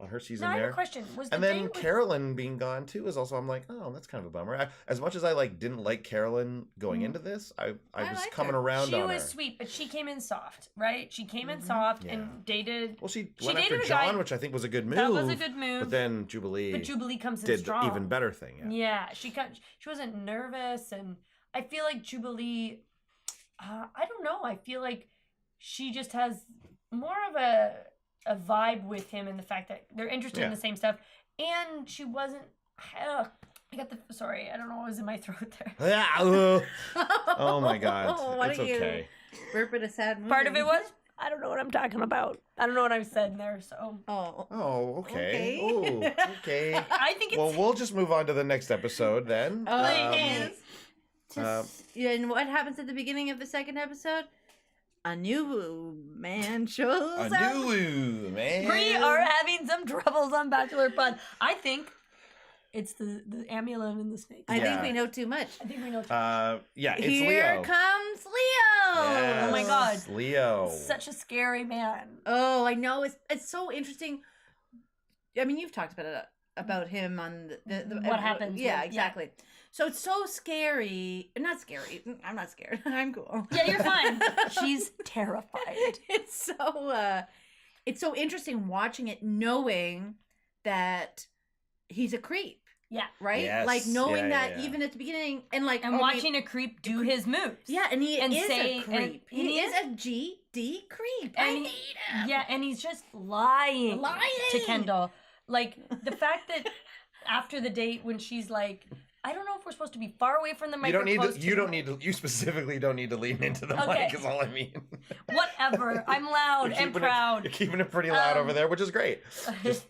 her season Now I have there. a question. Was the And then date with- Carolyn being gone too is also, I'm like, oh, that's kind of a bummer. As much as I didn't like Carolyn going into this, I was liked coming her. around she on was her. sweet, but she came in soft, right? She came in soft Yeah. and dated. Well, she She went after dated a guy- John, which I think was a good move. That was a good move. But then Jubilee, But Jubilee comes in did strong. the even better thing. Yeah, she wasn't nervous, and I feel like Jubilee. I don't know. I feel like she just has more of a vibe with him, and the fact that they're interested in Yeah. the same stuff, and she wasn't. I got the sorry. I don't know what was in my throat there. Oh my God. What It's are you? okay. Burp at a sad movie. Part of it was I don't know what I'm talking about. I don't know what I've said in there, so Oh. Oh, okay. Okay. Oh, okay. I think it's Well, we'll just move on to the next episode then. Please. um, And what happens at the beginning of the second episode? A new man shows A up. new man. we are having some troubles on Bachelor Pod. I think it's the amulet and the snake. I Yeah. think we know too much. I think we know. Yeah, it's Here Leo. comes Leo. Oh my God. Yes, Leo. Such a scary man. Oh, I know. It's so interesting. I mean, you've talked about him on the What happens Yeah, when- exactly. So it's so scary. Not scary. I'm not scared. I'm cool. Yeah, you're fine. She's terrified. It's so interesting watching it, knowing that he's a creep. Yeah. Right? Yes. Like knowing Yeah, that yeah. even at the beginning and like And okay, watching a creep do his moves. Yeah, and he and is say- a and creep. he He is- is a GD creep. I And hate he- him. Yeah, and he's just lying. To Kendall. Like the fact that after the date when she's like, I don't know if we're supposed to be far away from the mic. You don't or need close to. to You the don't mic. need to. You specifically don't need to lean into the Okay. mic. Is all I mean. Whatever. I'm loud You're and keeping proud. You're keeping it pretty loud Um, over there, which is great.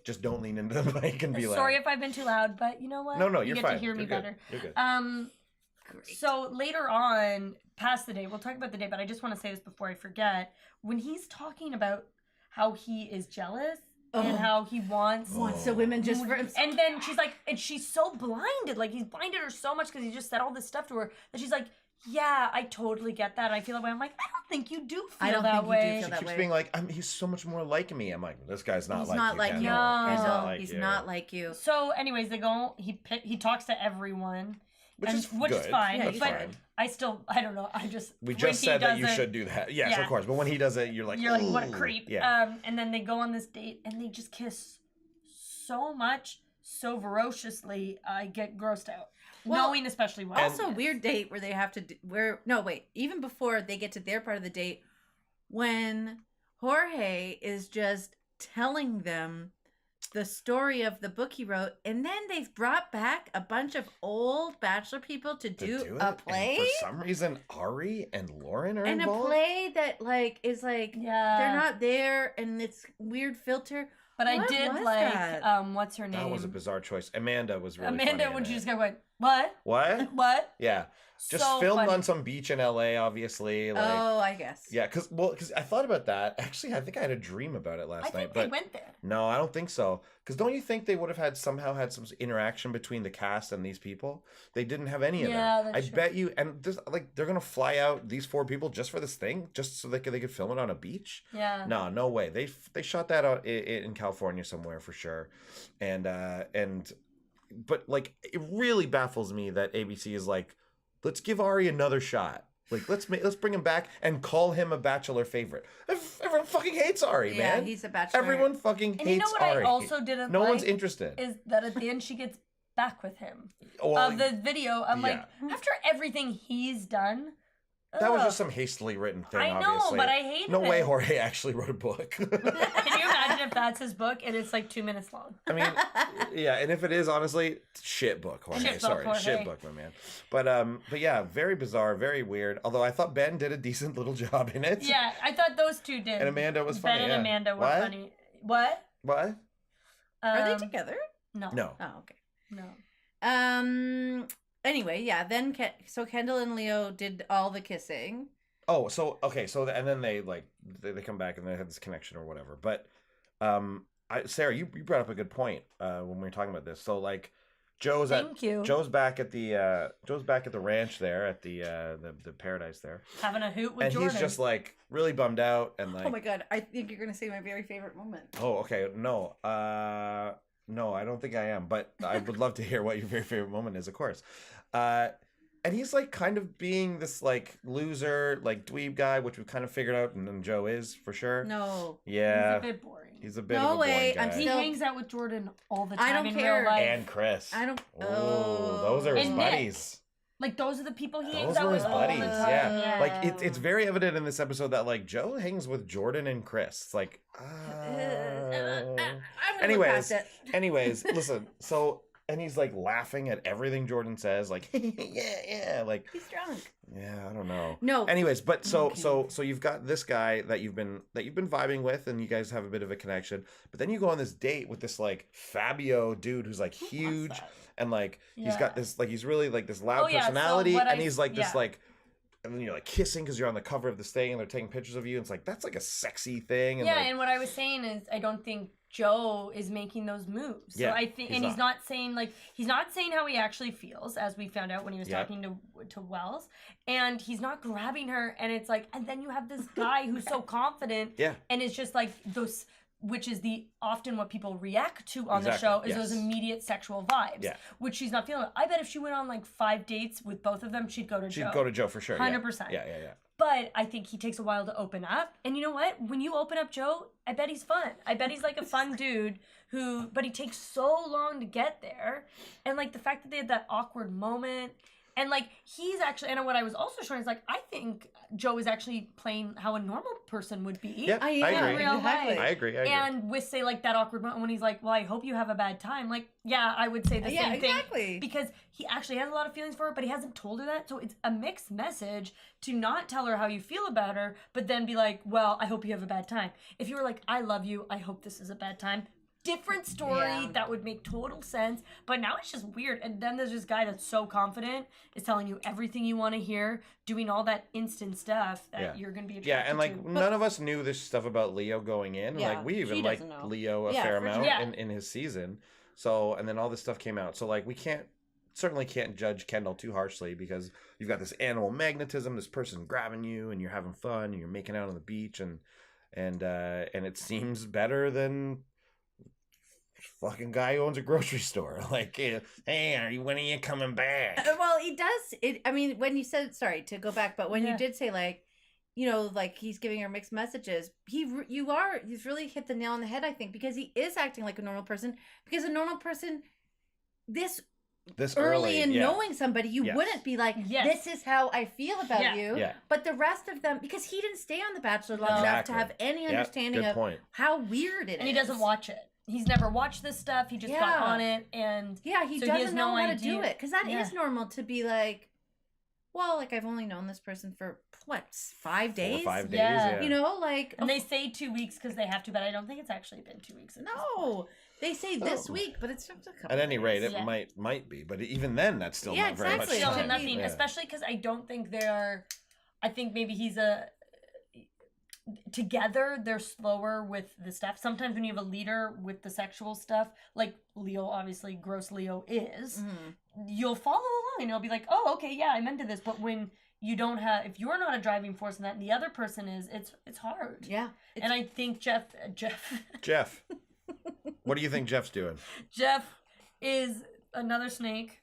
Just don't lean into the mic and be loud. Sorry if I've been too loud, but you know what? No, you you're get fine. to hear me You're good. better. You're good. Great. So later on, past the day, we'll talk about the day, but I just want to say this before I forget. When he's talking about how he is jealous and Oh. how he wants. Wants the women just for himself. And then she's like, and she's so blinded. Like, he's blinded her so much because he just said all this stuff to her that she's like, yeah, I totally get that. I feel that way. I'm like, I don't think you do feel I don't that think you do way. feel that Keeps way. being like, he's so much more like me. I'm like, this guy's not He's like not you. like you. Kendall. He's No. not like He's you. not like you. So, anyways, they go. He talks to everyone, Which is which is good. fine. Yeah, but fine. I don't know. We when just he said that does you it- should do that. Yes, Yeah. of course. But when he does it, you're like, what a "Ooh." creep. Yeah. And then they go on this date and they just kiss so much, so ferociously, I get grossed out. Well, knowing especially what. Also, weird date where they have to even before they get to their part of the date, when Jorge is just telling them the story of the book he wrote, and then they've brought back a bunch of old Bachelor people to do a it, play. and for some reason, Ari and Lauren are and involved. a play that is they're not there, and it's weird filter. But What I did was like that? what's her name? That was a bizarre choice. Amanda was really Amanda funny when in she it. just got going, what? What? What? Yeah. Just So filmed funny. on some beach in LA, obviously. Like, Oh, I guess. yeah, because I thought about that. Actually, I think I had a dream about it last I night. think But they went there. no, I don't think so. Because don't you think they would have somehow had some interaction between the cast and these people? They didn't have any of Yeah, that. I that's true. bet you. And this, they're gonna fly out these 4 people just for this thing, just so they could film it on a beach. Yeah. No way. They shot that out in California somewhere for sure, but like it really baffles me that ABC is like, let's give Ari another shot. Like let's bring him back and call him a Bachelor favorite. Everyone fucking hates Ari, Yeah, man. he's a Bachelor. Everyone fucking hates And you know what Ari. I also didn't No like one's interested. is that at the end she gets back with him. Well, Of the video, I'm like, yeah. after everything he's done. that was ugh. just some hastily written thing. I know, obviously. but I hated No it. way Jorge actually wrote a book. Can you imagine if that's his book and it's like 2 minutes long? I mean, yeah, and if it is, honestly, shit book, Jorge. Shit book, Sorry, Jorge. shit book, my man. But yeah, very bizarre, very weird. Although I thought Ben did a decent little job in it. Yeah, I thought those two did. And Amanda was Ben funny. and yeah. Amanda were What? funny. What? What? Are they Um, together? No. No. Oh, okay. No. Anyway, yeah. Then so Kendall and Leo did all the kissing. Oh, so okay, so and then they come back and they have this connection or whatever. But Sarah, you brought up a good point when we were talking about this. So like Joe's Thank you. Joe's back at the ranch there at the paradise there. Having a hoot with And Jordan. he's just like really bummed out and like Oh my god! I think you're gonna say my very favorite moment. Oh, okay. No. No, I don't think I am, but I would love to hear what your very favorite moment is, of course. And he's like kind of being this like loser, like dweeb guy, which we've kind of figured out, and then Joe is for sure. No. Yeah. He's a bit boring. He's a bit No of a way, boring I'm guy. He still- hangs out with Jordan all the I time don't in care. real life. And Chris. I don't. Oh, those are his And Nick. buddies. Like those are the people he Those hangs out were with his all the buddies. time. Yeah. Like it's very evident in this episode that like Joe hangs with Jordan and Chris. It's like Anyways, listen. So and he's like laughing at everything Jordan says, like yeah, like He's drunk. yeah, I don't know. No. Anyways, but so Okay. so you've got this guy that you've been vibing with, and you guys have a bit of a connection. But then you go on this date with this like Fabio dude who's like huge, that? and like he's Yeah. got this like he's really like this loud Oh, yeah, so personality, what and I- he's like this yeah. like. And then you're like kissing because you're on the cover of this thing, and they're taking pictures of you. And it's like that's like a sexy thing. And Yeah, like, and what I was saying is I don't think Joe is making those moves. So Yeah, I think, he's and he's not saying how he actually feels, as we found out when he was Yeah. talking to Wells, and he's not grabbing her. And it's like, and then you have this guy who's so confident, Yeah. and it's just like those, which is often what people react to on the Exactly, show is yes. those immediate sexual vibes, Yeah. which she's not feeling. I bet if she went on like 5 dates with both of them, she'd go to she'd Joe. go to Joe for sure. 100%. Yeah. But I think he takes a while to open up. And you know what? When you open up Joe, I bet he's fun. I bet he's like a fun dude but he takes so long to get there. And like the fact that they had that awkward moment. And like he's actually, and what I was also showing is like, I think Joe is actually playing how a normal person would be. Yeah, I I am. agree. Real Exactly. life. I agree. And with say like that awkward moment when he's like, well, I hope you have a bad time. Like, yeah, I would say the Yeah, same thing. exactly. Because he actually has a lot of feelings for her, but he hasn't told her that. So it's a mixed message to not tell her how you feel about her, but then be like, well, I hope you have a bad time. If you were like, I love you, I hope this is a bad time. Different story. Yeah. That would make total sense. But now it's just weird. And then there's this guy that's so confident, is telling you everything you want to hear, doing all that instant stuff that Yeah. you're going to be Yeah, attracted and like to. none of us knew this stuff about Leo going in. Yeah, Like we even she liked doesn't know. Leo a Yeah, fair for amount sure. Yeah. in his season. So and then all this stuff came out. So like we certainly can't judge Kendall too harshly because you've got this animal magnetism, this person grabbing you, and you're having fun, and you're making out on the beach, and it seems better than fucking guy who owns a grocery store. Like, hey, when are you coming back? Well, he does. I mean, when you said sorry to go back, but when Yeah. you did say like, you know, like he's giving her mixed messages. He's really hit the nail on the head, I think, because he is acting like a normal person. Because a normal person this This early in yeah. knowing somebody, you Yes. wouldn't be like, Yes. this is how I feel about Yeah. you. Yeah. But the rest of them, because he didn't stay on The Bachelor long No. enough to Exactly. have any Yep, understanding good of point. how weird it is. And he doesn't watch it. He's never watched this stuff. He just got Yeah. on it, and Yeah, he so doesn't has know no how to idea. do it. Because that is Yeah. normal to be like, well, like I've only known this person for, what, 5 days? 4 or 5 days. Yeah. Yeah. You know, like, and they say 2 weeks because they have to, but I don't think it's actually been 2 weeks. At this point. no. They say this Oh. week, but it's just a couple At any rate, days. it Yeah. might be, but even then, that's still Yeah, not very much exactly. Still time. nothing, Yeah. especially because I don't think they are. I think maybe he's together. They're slower with the stuff. Sometimes when you have a leader with the sexual stuff, like Leo, obviously, gross Leo is, Mhm. you'll follow along and you'll be like, oh, okay, yeah, I'm into this. But when you don't have, if you're not a driving force in that, and the other person is, it's hard. Yeah. And I think Jeff, Jeff, what do you think Jeff's doing? Jeff is another snake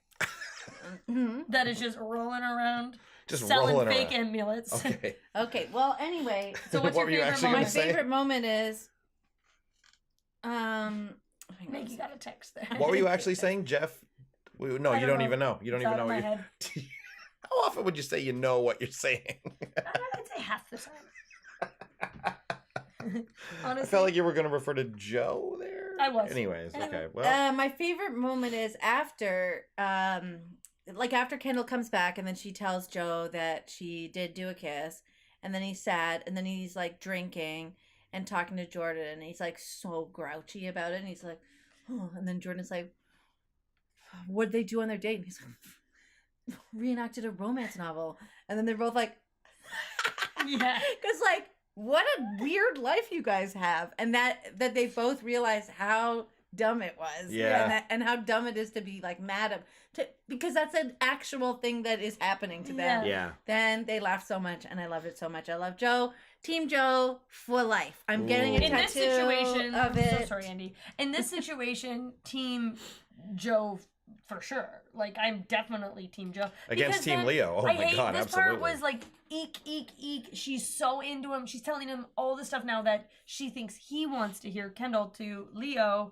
Mhm. that is just rolling around, Just selling rolling fake around. amulets. Okay. Okay, well, anyway, So what's What your were you favorite actually my gonna moment? say? favorite moment is, hang on a Maggie second. got a text there. What were you actually saying, Jeff? No, I you don't don't know. even know. You don't It's even out know of what my you're. head. How often would you say you know what you're saying? I'd say half the time. Honestly, I felt like you were going to refer to Joe there. I was. Anyways, Anyway. okay. Well, My favorite moment is after, like after Kendall comes back and then she tells Joe that she did do a kiss, and then he's sad, and then he's like drinking and talking to Jordan, and he's like so grouchy about it, and he's like, oh, and then Jordan's like, what did they do on their date? And he's like, reenacted a romance novel, and then they're both like, Yeah. because like, what a weird life you guys have, and that they both realize how dumb it was, Yeah. and how dumb it is to be like mad at, because that's an actual thing that is happening to them. yeah. Then they laugh so much, and I love it so much. I love Joe, Team Joe for life. I'm getting a Ooh. In tattoo this situation, of I'm it. so sorry, Andy. In this situation, Team Joe for sure. Like, I'm definitely Team Joe. Against Because Team then Leo. Oh I my hate God, this absolutely. part was like, eek, eek, eek. She's so into him. She's telling him all the stuff now that she thinks he wants to hear, Kendall to Leo.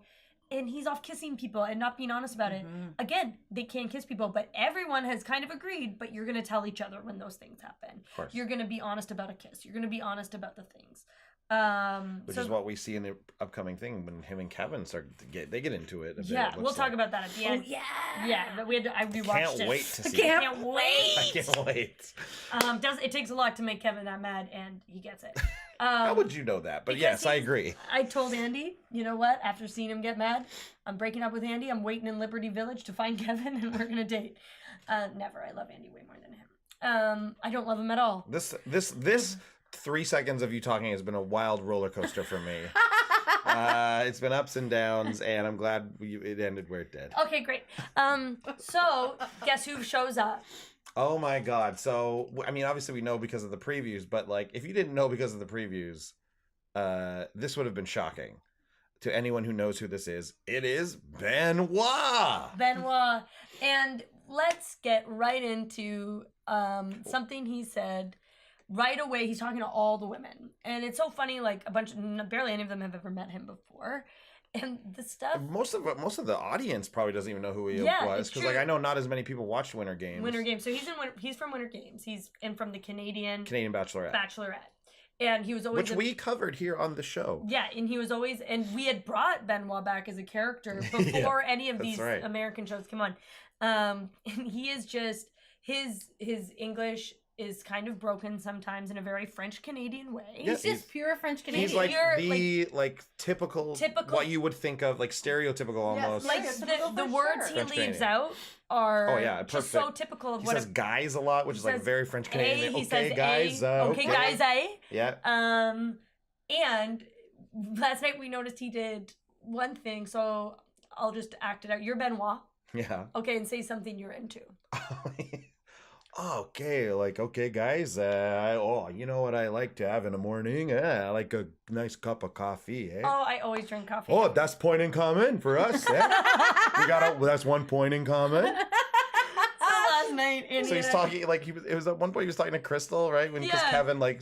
And he's off kissing people and not being honest about it. Mhm. Again, they can't kiss people, but everyone has kind of agreed, but you're going to tell each other when those things happen. Of course. You're going to be honest about a kiss. You're going to be honest about the things. Which So- is what we see in the upcoming thing when him and Kevin start to get into it. A bit, yeah, it we'll looks talk like. about that at the Oh end. yeah, Yeah, but we had to, I rewatched Can't it. wait to see. Can't it. Can't I wait. can't wait. It takes a lot to make Kevin that mad, and he gets it. How would you know that? But because yes, I he's- agree. I told Andy, you know what? After seeing him get mad, I'm breaking up with Andy. I'm waiting in Liberty Village to find Kevin, and we're gonna date. Never. I love Andy way more than him. I don't love him at all. This 3 seconds of you talking has been a wild roller coaster for me. It's been ups and downs, and I'm glad it ended where it did. Okay, great. So guess who shows up? Oh my God. So, I mean, obviously we know because of the previews, but like, if you didn't know because of the previews, this would have been shocking to anyone who knows who this is. It is Benoit. Benoit. And let's get right into something he said right away. He's talking to all the women. And it's so funny, like barely any of them have ever met him before. And the stuff. Most of the audience probably doesn't even know who he Yeah, was it's because, true. like, I know not as many people watched Winter Games. Winter Games. So he's from Winter Games. He's from the Canadian Bachelorette, Bachelorette. And he was always which we covered here on the show. Yeah, and he was always, and we had brought Benoit back as a character before any of that's these right. American shows came on. And he is just his English is kind of broken sometimes in a very French Canadian way. Yeah, He's just pure French Canadian. He's like You're, the typical what you would think of, like stereotypical Yes, almost. Like Stereotypical the for words sure. he French leaves Canadian. out are Oh, yeah, just so perfect. typical of He what says guys a lot, which is like says very French Canadian. he Okay, says guys. okay, guys, eh? Yeah. And last night we noticed he did one thing, so I'll just act it out. You're Benoit. Yeah. Okay, and say something you're into. Okay, guys. You know what I like to have in the morning? I like a nice cup of coffee. Eh? Oh, I always drink coffee. Oh, that's point in common for us. Eh? That's 1 point in common. So last night, So he's talking like it was at one point he was talking to Crystal, right? Because Yeah. Kevin like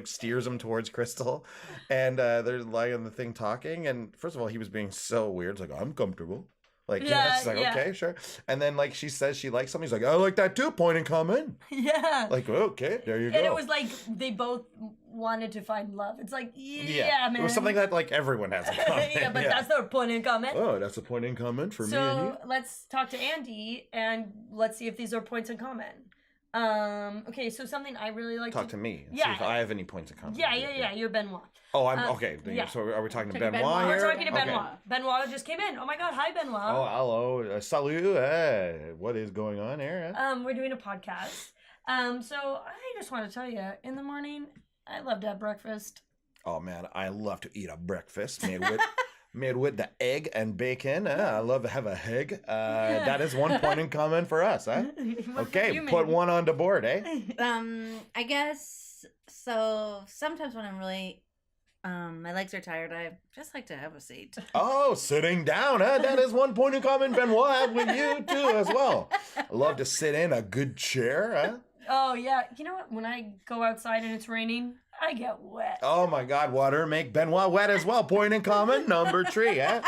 steers him towards Crystal, and they're lying on the thing talking. And first of all, he was being so weird. It's like, I'm comfortable. Like, Yeah, it's like, yeah. okay, sure. And then, like, she says she likes something. He's like, I like that too. Point and comment. Yeah. Like, okay, there you go. And it was like they both wanted to find love. It's like, yeah, man. It was something that, like, everyone has in common. yeah, but that's their point and comment. Oh, that's a point and comment for me and you. So let's talk to Andy and let's see if these are points in common. Okay, so something I really like Talk to me. And Yeah. See if I have any points in common. Yeah. You're Benoit. Oh, I'm okay. yeah. So are we talking to Talking Benoit Benoit. here? We're talking to Okay. Benoit. Benoit just came in. Oh my god, hi Benoit. Oh, hello. Salut. What is going on here? We're doing a podcast. So I just want to tell you, in the morning, I love to have breakfast. Oh man, I love to eat a breakfast made with the egg and bacon. I love to have a egg. That is one point in common for us, huh? Okay, You put mean- one on the board, eh? I guess so. Sometimes when I'm really, my legs are tired, I just like to have a seat. Oh, sitting down, huh? That is one point in common, Benoit, I have with you too as well. I love to sit in a good chair, huh? Oh yeah, you know what? When I go outside and it's raining, I get wet. Oh my God, water make Benoit wet as well. Point in common, number 3, eh?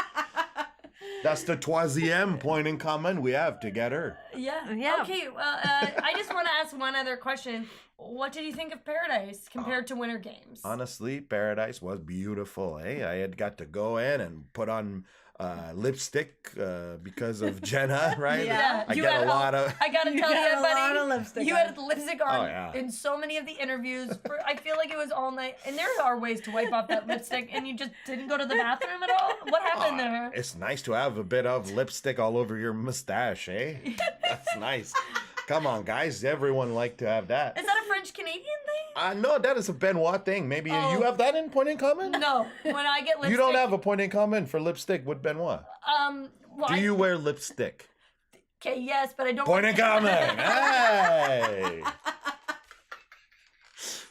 That's the troisième point in common we have together. Yeah. Yeah. Okay. Well, I just want to ask one other question. What did you think of Paradise compared to Winter Games? Honestly, Paradise was beautiful, eh? I had got to go in and put on lipstick because of Jenna, right? Yeah. I You get had a lot of... I gotta tell got you, a buddy. lot of lipstick you on. had lipstick on Oh, yeah. in so many of the interviews. I feel like it was all night. And there are ways to wipe off that lipstick, and you just didn't go to the bathroom at all. What happened there? It's nice to have a bit of lipstick all over your mustache, eh? That's nice. Come on, guys. Everyone like to have that. Is that a French Canadian thing? No, that is a Benoit thing. Maybe Oh. you have that in point in common? No. When I get lipstick, You don't have a point in common for lipstick with Benoit. Well, Do you wear lipstick? Okay, yes, but I don't. Point in common. Hey!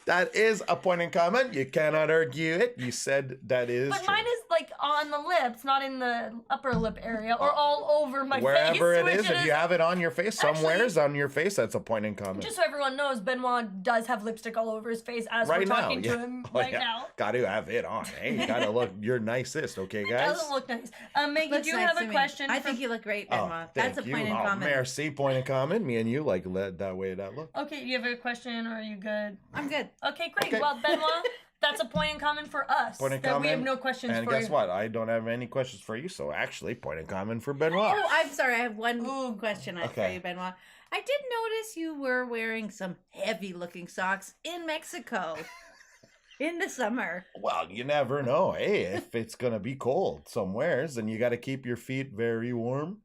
That is a point in common. You cannot argue it. You said that is But true. mine is like on the lips, not in the upper lip area or all over my Wherever face. it which is, if you have it on your face, somewhere's Actually- on your face, that's a point in common. Just so everyone knows, Benoit does have lipstick all over his face as Right we're now, talking yeah. to him Oh, right yeah. now. Got to have it on. Hey, you got to look your nicest, okay, guys? Doesn't look nice. Maggie, Looks do you nice have to a me. question? I for- think you look great, Oh, Benoit. thank That's a you. point in Oh, common. merci, point in common. Me and you like that way that look. Okay, do you have a question or are you good? I'm good. Okay, great. Okay. Well, Benoit, that's a point in common for us. Point in that common. we have no questions And for guess you. what? I don't have any questions for you, so actually, point in common for Benoit. Oh, I'm sorry. I have one Ooh. question for Okay. you, Benoit. I did notice you were wearing some heavy-looking socks in Mexico in the summer. Well, you never know. Hey, if it's going to be cold somewheres, then you got to keep your feet very warm.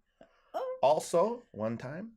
Oh. Also, one time,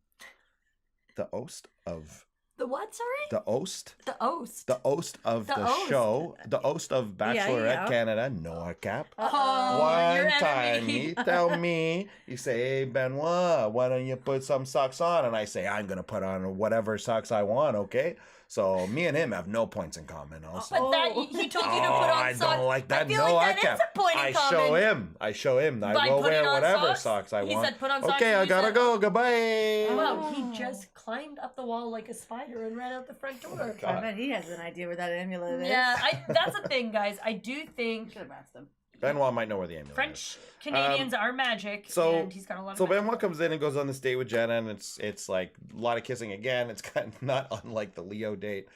the host of The what, sorry? the host The host. the host of The the host. show, the host of Bachelor yeah. at Canada, Noah Cap. Oh, One your time enemy. he tell me, he say, hey Benoit, why don't you put some socks on? And I say, I'm gonna put on whatever socks I want, okay? So me and him have no points in common also. But that he told you to put on I socks. don't like that. I feel No, like I that can't. is a point in I common. show him. I By will putting wear on whatever socks? socks I He want. said put on socks Okay, and I you gotta said- go. Goodbye. Wow, he just climbed up the wall like a spider and ran out the front door. I bet he has an idea where that amulet is. Yeah, that's the thing, guys. I do think Should have asked him. Benoit might know where the amulet is. French Canadians are magic, so- and he's got a lot of So magic. Benoit comes in and goes on this date with Jenna, and it's like a lot of kissing again. It's kind of not unlike the Leo date.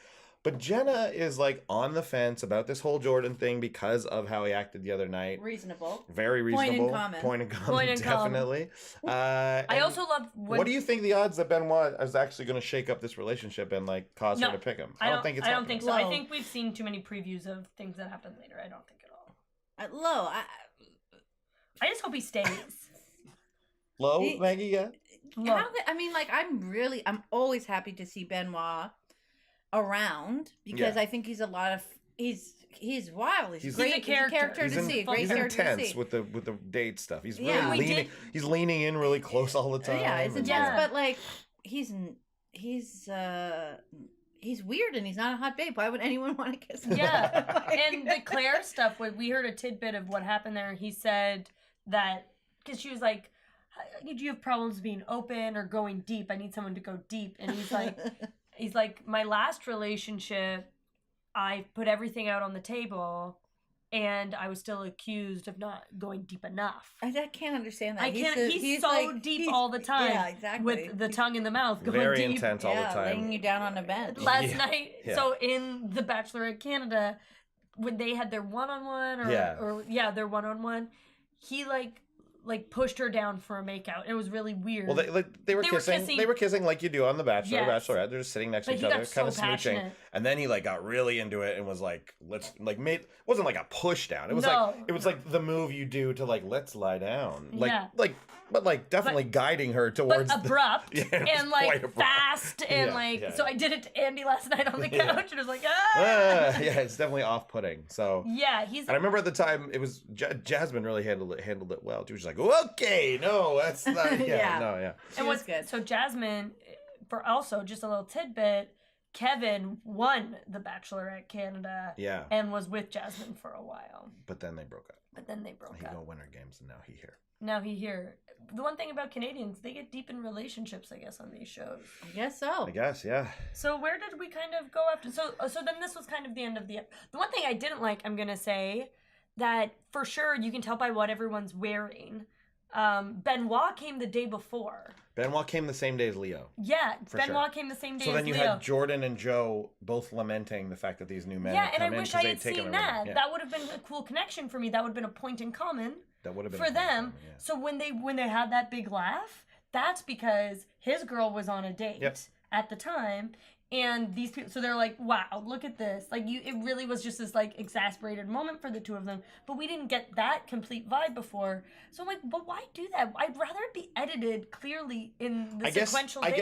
But Jenna is like on the fence about this whole Jordan thing because of how he acted the other night. Reasonable. Very Point in reasonable. common. Point in common, Point in common. definitely. I And also love when, what do you think the odds that Benoit is actually going to shake up this relationship and like cause No, her to pick him? I don't think it's I don't happening. think so. I Low. think we've seen too many previews of things that happen later. I don't think at all. Low. I just hope he stays. Low, He- Maggie, yeah? Low. I mean, like, I'm always happy to see Benoit around because Yeah. I think he's a lot of he's wild. He's He's- great. He's a character. He's, to see. Great he's character to intense see. with the date stuff. He's really Yeah. We leaning. did- He's leaning in really close all the time. Yeah, it's and- intense, Yeah. but like he's weird and he's not a hot babe. Why would anyone want to kiss him? Yeah, Like- and the Claire stuff. We heard a tidbit of what happened there. He said that because she was like, "Do you have problems being open or going deep? I need someone to go deep." And he's like, my last relationship, I put everything out on the table, and I was still accused of not going deep enough. I can't understand that. I can't. He's so like, deep all the time. Yeah, exactly. With the tongue in the mouth going Very deep. intense all the time. laying you down on a bench. Last night, Yeah. so in the Bachelor Canada, when they had their one-on-one or their one-on-one, he like pushed her down for a makeout. It was really weird. Well, they were kissing. They were kissing like you do on The Bachelor, Yes. Bachelorette. They're just sitting next to But each he other, got kind of so smooching. passionate. And then he like got really into it and was like, it wasn't like a push down. It was No. like the move you do to like, let's lie down. Yeah. But definitely guiding her towards but abrupt Yeah, it was and like quite abrupt. fast and so I did it to Andy last night on the couch and it was like yeah, it's definitely off-putting. So yeah, he's. And I remember at the time it was Jasmine really handled it well. She was like, okay, no, that's not. Yeah. And what's good? So Jasmine, for also just a little tidbit, Kevin won the Bachelorette Canada. Yeah. And was with Jasmine for a while. But then they broke up. He go Winter Games and now he here. Now he here. The one thing about Canadians, they get deep in relationships, I guess, on these shows. I guess so. I guess, yeah. So where did we kind of go after? So then this was kind of the end of the. The one thing I didn't like, I'm gonna say, that for sure you can tell by what everyone's wearing. Benoit came the day before. Benoit came the same day as Leo. Yeah, For Benoit sure. came the same day So as then you Leo. had Jordan and Joe both lamenting the fact that these new men Yeah, have and I come in wish 'cause I they'd had taken seen everything. that. Yeah. That would have been a cool connection for me. That would have been a point in common That would have been for a cool them. moment, yeah. So when they had that big laugh, that's because his girl was on a date Yep. at the time. And these people, so they're like, wow, look at this. Like, it really was just this, like, exasperated moment for the two of them. But we didn't get that complete vibe before. So I'm like, but why do that? I'd rather it be edited clearly in the sequential days.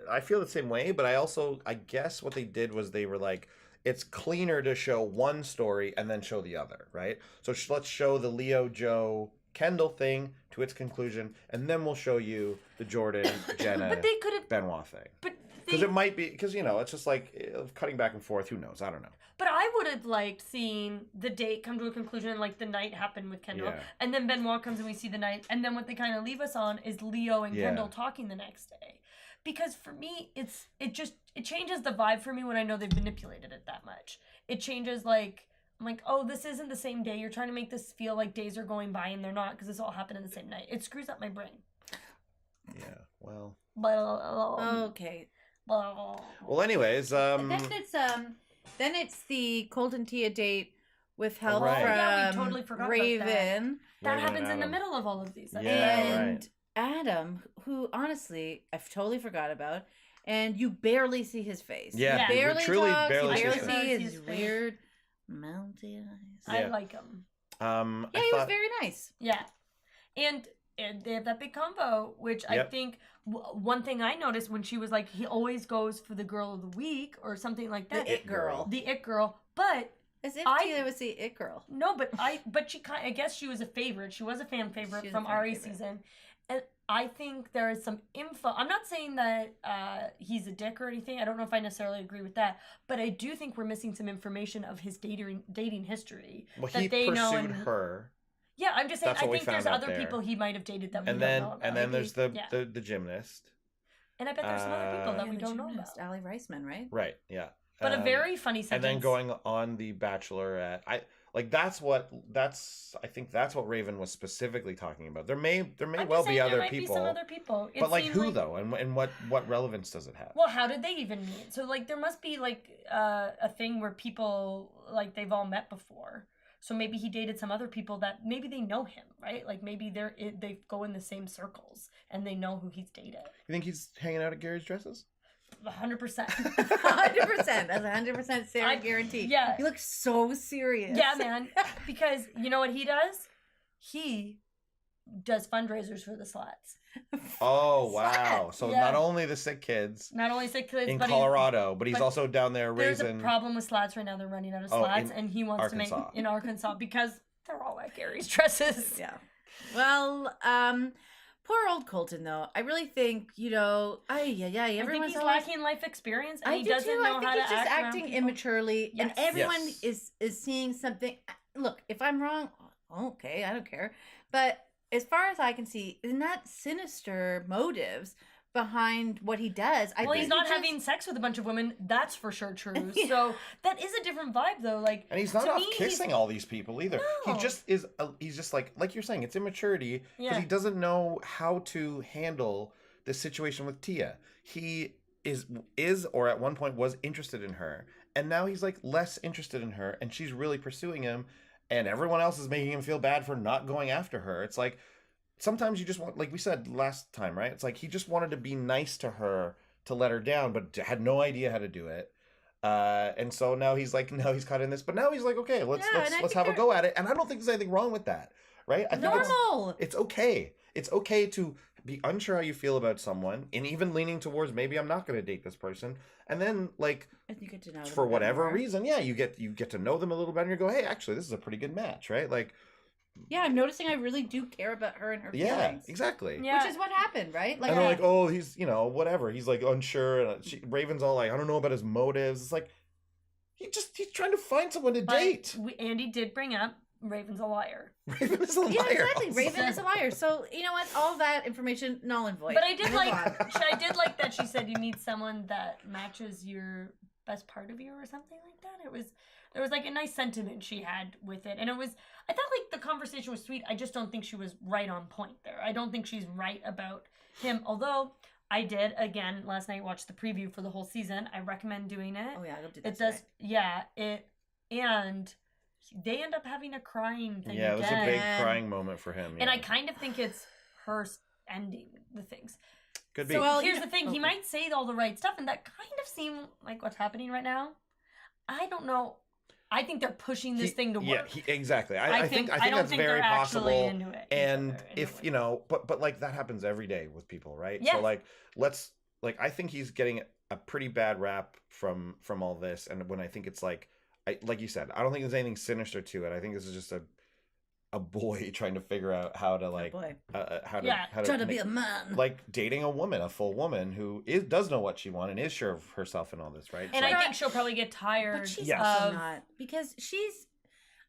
I feel the same way, but I guess what they did was they were like, it's cleaner to show one story and then show the other, right? So let's show the Leo, Joe, Kendall thing to its conclusion, and then we'll show you the Jordan, Jenna, But they could have. Benoit thing. But Because it might be, because, it's just like cutting back and forth. Who knows? I don't know. But I would have liked seeing the date come to a conclusion, like the night happened with Kendall, Yeah. and then Benoit comes and we see the night, and then what they kind of leave us on is Leo and Yeah. Kendall talking the next day. Because for me, it changes the vibe for me when I know they've manipulated it that much. It changes I'm like, oh, this isn't the same day. You're trying to make this feel like days are going by and they're not because this all happened in the same night. It screws up my brain. Yeah, well. Okay. Well, anyways, Then it's the Colton Tia date with help right. from Yeah, we totally forgot about that. Raven. That Raven happens and in the Adam. middle of all of these. That's Yeah, And Adam, who honestly I've totally forgot about, and you barely see his face. Yeah, You you barely truly talks, barely you see barely his see face. his His face. weird mounty eyes. I Yeah. like him. Yeah, he was very nice. Yeah. And they have that big combo, which I Yep. think one thing I noticed when she was like, he always goes for the girl of the week or something like that. The it girl. The it girl. But As if I- Tia was the it girl. no, but she I guess she was a favorite. She was a fan favorite She was a from fan Ari's favorite. season. And I think there is some info. I'm not saying that he's a dick or anything. I don't know if I necessarily agree with that. But I do think we're missing some information of his dating history. well, that he they know pursued and- her. Yeah, I'm just saying, That's I what we think there's found out other there. people he might have dated that we And don't then know about. and then there's the, Yeah. the gymnast. And I bet there's some other people that Yeah, we the don't know gymnast, about. Ali Reisman, right? Right, yeah. But a very funny And sentence. then going on the Bachelorette, I think that's what Raven was specifically talking about. There may I'm well just saying be other there might people, Be some other people. It but like seemed who though, and what relevance does it have? Well, how did they even meet? So like there must be like a thing where people like they've all met before. So maybe he dated some other people that maybe they know him, right? Like maybe they go in the same circles and they know who he's dated. You think he's hanging out at Gary's dresses? 100%. 100%. That's 100% Sarah guarantee. yeah. You look so serious. Yeah, man. Because you know what he does? He does fundraisers for the sluts. Oh wow! So Yeah. not only the sick kids Not only sick kids, in but Colorado, but he's but also down there there's raising. a problem with slats right now. They're running out of Oh, slats, in and he wants to Arkansas. make in Arkansas because they're all at Gary's dresses. Yeah. Well, poor old Colton though. I really think, I think everyone's he's always lacking life experience, and I he do doesn't too. know I think how he's to just act around acting people. immaturely, and Yes. everyone Yes. is seeing something. Look, if I'm wrong, okay, I don't care. But as far as I can see, in that sinister motives behind what he does. Well, he's not having sex with a bunch of women. That's for sure true. So that is a different vibe, though. Like, and he's not to off me, kissing all these people either. No. He just is. He's just like you're saying, it's immaturity because he doesn't know how to handle this situation with Tia. He is or at one point was interested in her, and now he's like less interested in her, and she's really pursuing him, and everyone else is making him feel bad for not going after her. It's like, sometimes you just want, like we said last time, right? It's like he just wanted to be nice to her to let her down, but had no idea how to do it. And so now he's caught in this, but now he's like, okay, let's have a go at it. And I don't think there's anything wrong with that, right? I think normal. It's okay. It's okay to be unsure how you feel about someone, and even leaning towards maybe I'm not going to date this person. And then like, you get to know for whatever reason, you get to know them a little better, and you go, hey, actually, this is a pretty good match, right? Like. Yeah, I'm noticing I really do care about her and her feelings. Yeah, exactly. Yeah. Which is what happened, right? Like, and they're like, oh, he's, whatever. He's like unsure. And Raven's all like, I don't know about his motives. It's like, he's trying to find someone to date. Andy did bring up Raven's a liar. Raven is a liar. Yeah, exactly. Also. Raven is a liar. So, you know what? All that information, null and void. But I did like that she said you need someone that matches your best part of you or something like that. There was like a nice sentiment she had with it. And I thought like the conversation was sweet. I just don't think she was right on point there. I don't think she's right about him. Although I did, again, last night watch the preview for the whole season. I recommend doing it. Oh yeah, I'll do that. It does, yeah. And they end up having a crying thing. Yeah, it was again. a big crying moment for him. Yeah. And I kind of think it's her ending the things. Could be. So well, here's the thing. He might say all the right stuff, and that kind of seemed like what's happening right now. I don't know. I think they're pushing this thing to work. Yeah, exactly. I think that's very possible. Into it, and if but like that happens every day with people, right? Yeah. So I think he's getting a pretty bad rap from all this, and when I think it's like you said, I don't think there's anything sinister to it. I think this is just a boy trying to figure out how to trying to be a man, like dating a woman, a full woman who does know what she wants and is sure of herself and all this, right? And so, I think she'll probably get tired. But she's also not, because she's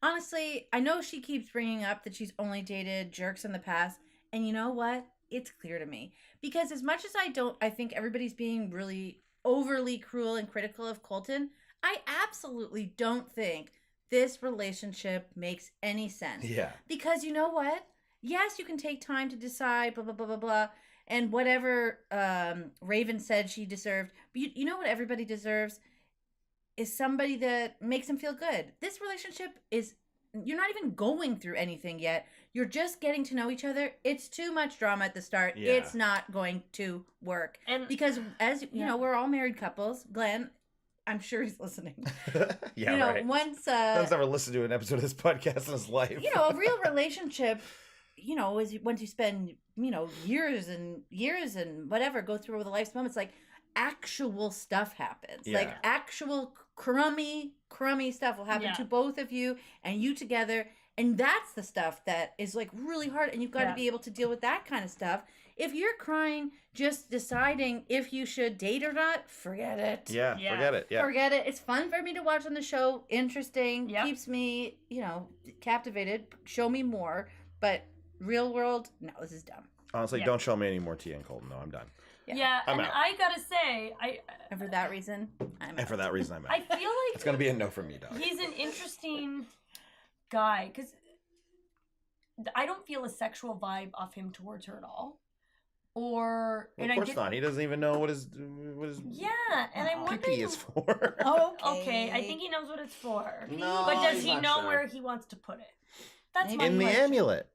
honestly, I know she keeps bringing up that she's only dated jerks in the past, and you know what? It's clear to me, because as much as I think everybody's being really overly cruel and critical of Colton, I absolutely don't think this relationship makes any sense. Yeah. Because you know what? Yes, you can take time to decide, blah, blah, blah, blah, blah. And whatever Raven said she deserved. But you know what everybody deserves? Is somebody that makes them feel good. This relationship is, you're not even going through anything yet. You're just getting to know each other. It's too much drama at the start. Yeah. It's not going to work. And because as you know, we're all married couples. Glenn, I'm sure he's listening. Yeah, right. Once Glenn's never listened to an episode of this podcast in his life. A real relationship, is once you spend, years and years and whatever, go through all the life's moments, like actual stuff happens. Yeah. Like actual crummy stuff will happen to both of you and you together. And that's the stuff that is like really hard. And you've got to be able to deal with that kind of stuff. If you're crying, just deciding if you should date or not, forget it. Yeah, forget it. Yeah. Forget it. It's fun for me to watch on the show. Interesting. Yep. Keeps me, captivated. Show me more. But real world, no, this is dumb. Honestly, don't show me any more Tia and Colton. No, I'm done. Yeah, and out. I gotta say, and for that reason, I'm out. For that reason, I'm out. I feel like it's gonna be a no for me, dog. He's an interesting guy, because I don't feel a sexual vibe off him towards her at all. Of course not. He doesn't even know what his and I'm wondering PP is for. Okay, I think he knows what it's for. No, but does he know where he wants to put it? That's my in the question. amulet.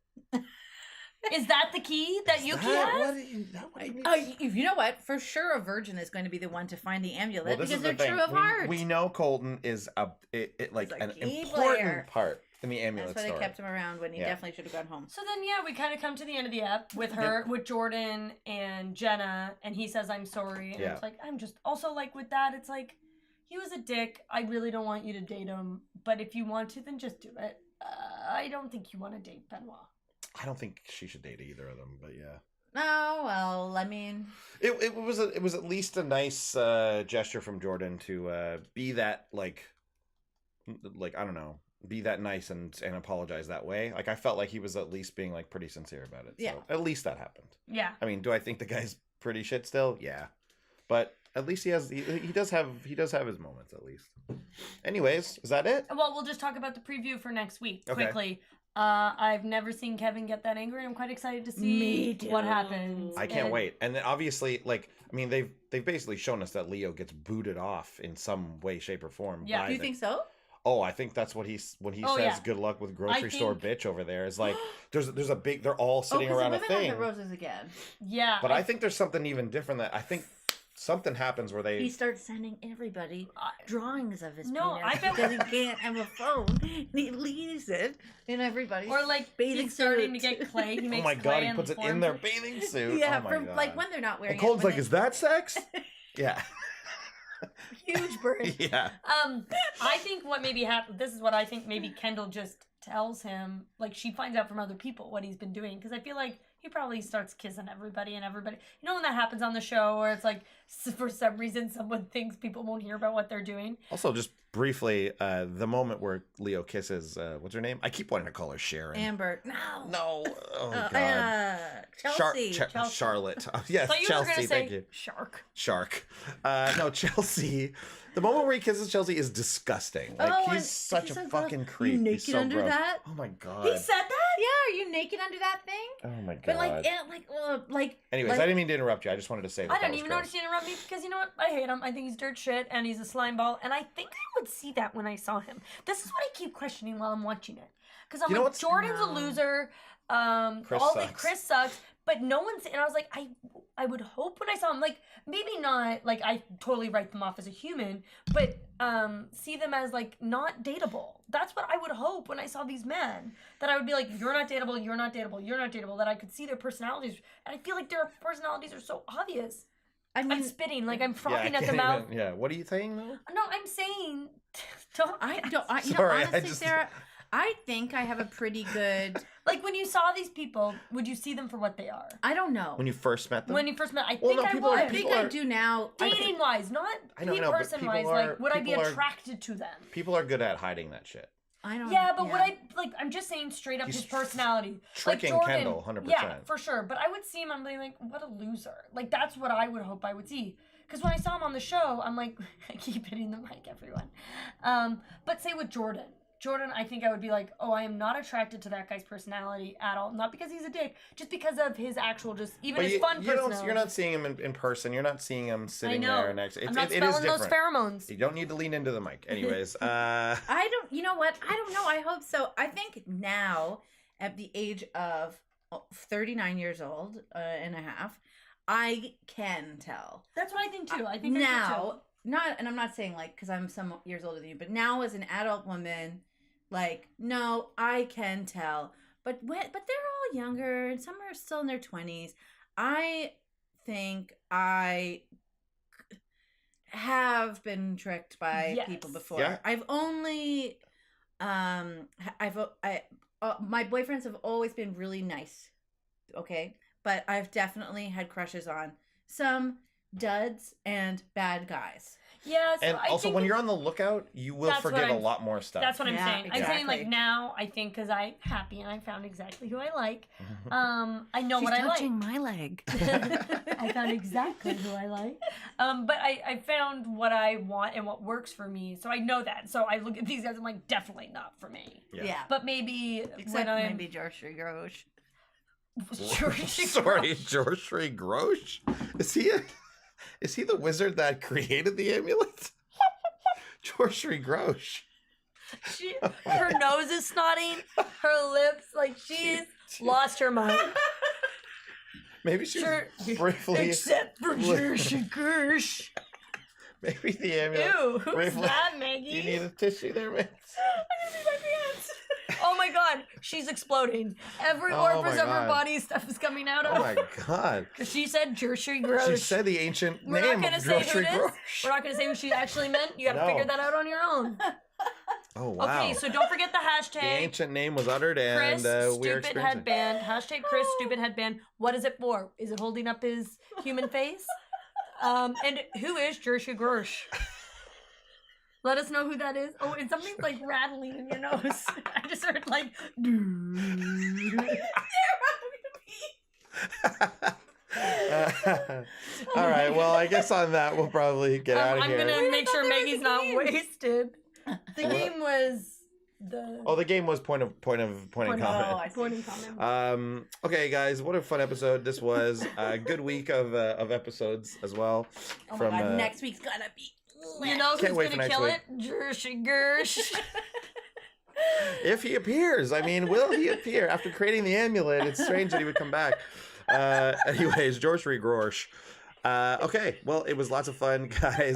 Is that the key that Yuki has? You know what? For sure, a virgin is going to be the one to find the amulet because they're thing. True of heart. We know Colton is an important part in the amulet That's why story. They kept him around when he definitely should have gone home. So then, we kind of come to the end of the ep with her, with Jordan and Jenna, and he says, "I'm sorry," and it's like, I'm just also like with that. It's like, he was a dick. I really don't want you to date him, but if you want to, then just do it. I don't think you want to date Benoit. I don't think she should date either of them, but yeah. Oh, well, I mean... It was at least a nice gesture from Jordan to be that, like, I don't know, be that nice and apologize that way. Like, I felt like he was at least being, like, pretty sincere about it. Yeah. So at least that happened. Yeah. I mean, do I think the guy's pretty shit still. Yeah, but at least he does have his moments at least. Anyways, is that it? Well, we'll just talk about the preview for next week Okay. quickly. I've never seen Kevin get that angry, and I'm quite excited to see what happens. I can't wait. And then obviously, like, I mean, they've basically shown us that Leo gets booted off in some way, shape, or form. Yeah. by Do you the- think so? Oh, I think that's what when he says yeah. good luck with grocery store think- bitch over there. Is like there's a big they're all sitting around a the thing. women want the roses again. Yeah. But I think there's something even different that I think something happens where He they starts sending everybody drawings of his No, penis I bet- because he can't have a phone. And he leaves it in everybody's Or like bathing he's starting to suit. get clay. He Oh makes my clay god, he and puts it in forms their bathing suit. Yeah, oh my from god. like when they're not wearing And Cole's it. like, is that sex? Yeah. huge bird. Yeah. I think what maybe happened. This is what I think. Maybe Kendall just tells him, like, she finds out from other people what he's been doing, because I feel like he probably starts kissing everybody and everybody. You know when that happens on the show, where it's like for some reason someone thinks people won't hear about what they're doing. Also, just briefly, the moment where Leo kisses, what's her name? I keep wanting to call her Sharon. Amber. No. No. Oh god. Chelsea. Chelsea. Charlotte. Yes, Thought you Chelsea. were gonna Thank say you. shark. No, Chelsea. The moment where he kisses Chelsea is disgusting. Like Oh, and he's such he's a so fucking gross. creep. You He's naked so under gross. that? Oh my god. He said that? Yeah, are you naked under that thing? Oh my god. But like, Anyways, like, I didn't mean to interrupt you. I just wanted to say that. I don't was even gross. notice you interrupt me, because you know what? I hate him. I think he's dirt shit and he's a slime ball. And I think I would see that when I saw him. This is what I keep questioning while I'm watching it. Because I'm You know like, what's- Jordan's No. a loser. Chris sucks. But no one's. And I was like, I would hope when I saw him, like, maybe not, like, I totally write them off as a human, but see them as, like, not dateable. That's what I would hope when I saw these men. That I would be like, you're not dateable, you're not dateable, you're not dateable. That I could see their personalities. And I feel like their personalities are so obvious. I mean, I'm spitting, like I'm Yeah, I frothing at the can't mouth. even- yeah. What are you saying though? No, I'm saying, don't. you know, Sorry, I honestly, just- Sarah, I think I have a pretty good. Like when you saw these people, would you see them for what they are? I don't know. When you first met them? When you first met, I Well, think no, I people would. are- I think people I are- do now. Dating wise, not I don't know, but person people wise. are- Like, would I be people are- attracted to them? People are good at hiding that shit. I don't. Yeah, but would I like? I'm just saying straight up He's his personality. tricking like Jordan, Kendall, 100%. Yeah, for sure. But I would see him. I'm being like, what a loser. Like that's what I would hope I would see. Because when I saw him on the show, I'm like, I keep hitting the mic, everyone. But say with Jordan. Jordan, I think I would be like, oh, I am not attracted to that guy's personality at all. Not because he's a dick, just because of his actual, just even But his fun personality. you're not seeing him in person. You're not seeing him sitting I know. there next. I'm not it is smelling those different. pheromones. You don't need to lean into the mic. Anyways, I don't. You know what? I don't know. I hope so. I think now, at the age of 39 years old and a half, I can tell. That's what I think too. I think Now, not, and I'm not saying like because I'm some years older than you, but now as an adult woman, like no, I can tell. But they're all younger, and some are still in their 20s. I think I have been tricked by Yes. people before. Yeah. I've only, my boyfriends have always been really nice. Okay, but I've definitely had crushes on some duds and bad guys. Yeah, so and I also think when you're on the lookout, you will That's what forget a I'm- lot more stuff. that's what I'm Yeah, saying. I'm saying like exactly. now, I think because I'm happy and I found exactly who I like. I know what I like. my leg. I found exactly who I like. But I found what I want and what works for me. So I know that. So I look at these guys, I'm like, definitely not for me. Yeah. But maybe Except when I'm maybe George Grosh. Sorry, George Grosh. Is he the wizard that created the amulet? George Grosh. Her nose is snotting. Her lips, like she's lost her mind. Maybe she Sure. briefly. Except for Jersey Gersh. Maybe the amulet. Ew, who's briefly- that, Maggie? You need a tissue there, man. Oh my god, she's exploding. Every Oh orifice my of her God. body stuff is coming out Oh of. my god. She said Jersey Grosh. She said the ancient We're name not gonna of say who George it is. Grosh. We're not gonna say who she actually meant. You gotta No. figure that out on your own. Oh wow. Okay, so don't forget the the hashtag. ancient name was uttered, and Chris we're stupid experiencing. headband. Hashtag Chris stupid headband. What is it for? Is it holding up his human face? And who is Jersey Gersh? Let us know who that is. Oh, and something's like rattling in your nose. I just heard like. All right. Well, I guess on that we'll probably get out of I'm here. gonna make sure there was Maggie's a not game. wasted. The game was the Oh, the game was point and comment. I see. point and comment. Okay, guys, what a fun episode this was. A good week of episodes as well. Oh my god, next week's gonna be lit. You know Can't who's wait for gonna next kill week. it? Jersey Gersh. If he appears, I mean, will he appear after creating the amulet? It's strange that he would come back. Anyways, George Grorsh. Okay, well, it was lots of fun, guys.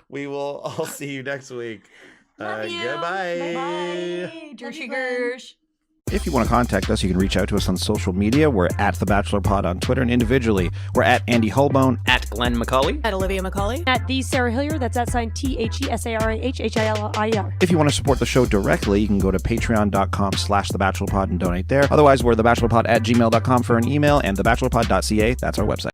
We will all see you next week. Love you. Goodbye. Bye. Jersey Gersh. If you want to contact us, you can reach out to us on social media. We're at The Bachelor Pod on Twitter, and individually, we're at Andy Holbone. At Glenn McCauley. At Olivia McCauley. At the Sarah Hillier, that's at sign THESARAHHILIER. If you want to support the show directly, you can go to patreon.com/TheBachelorPod and donate there. Otherwise, we're TheBachelorPod@gmail.com for an email, and TheBachelorPod.ca, that's our website.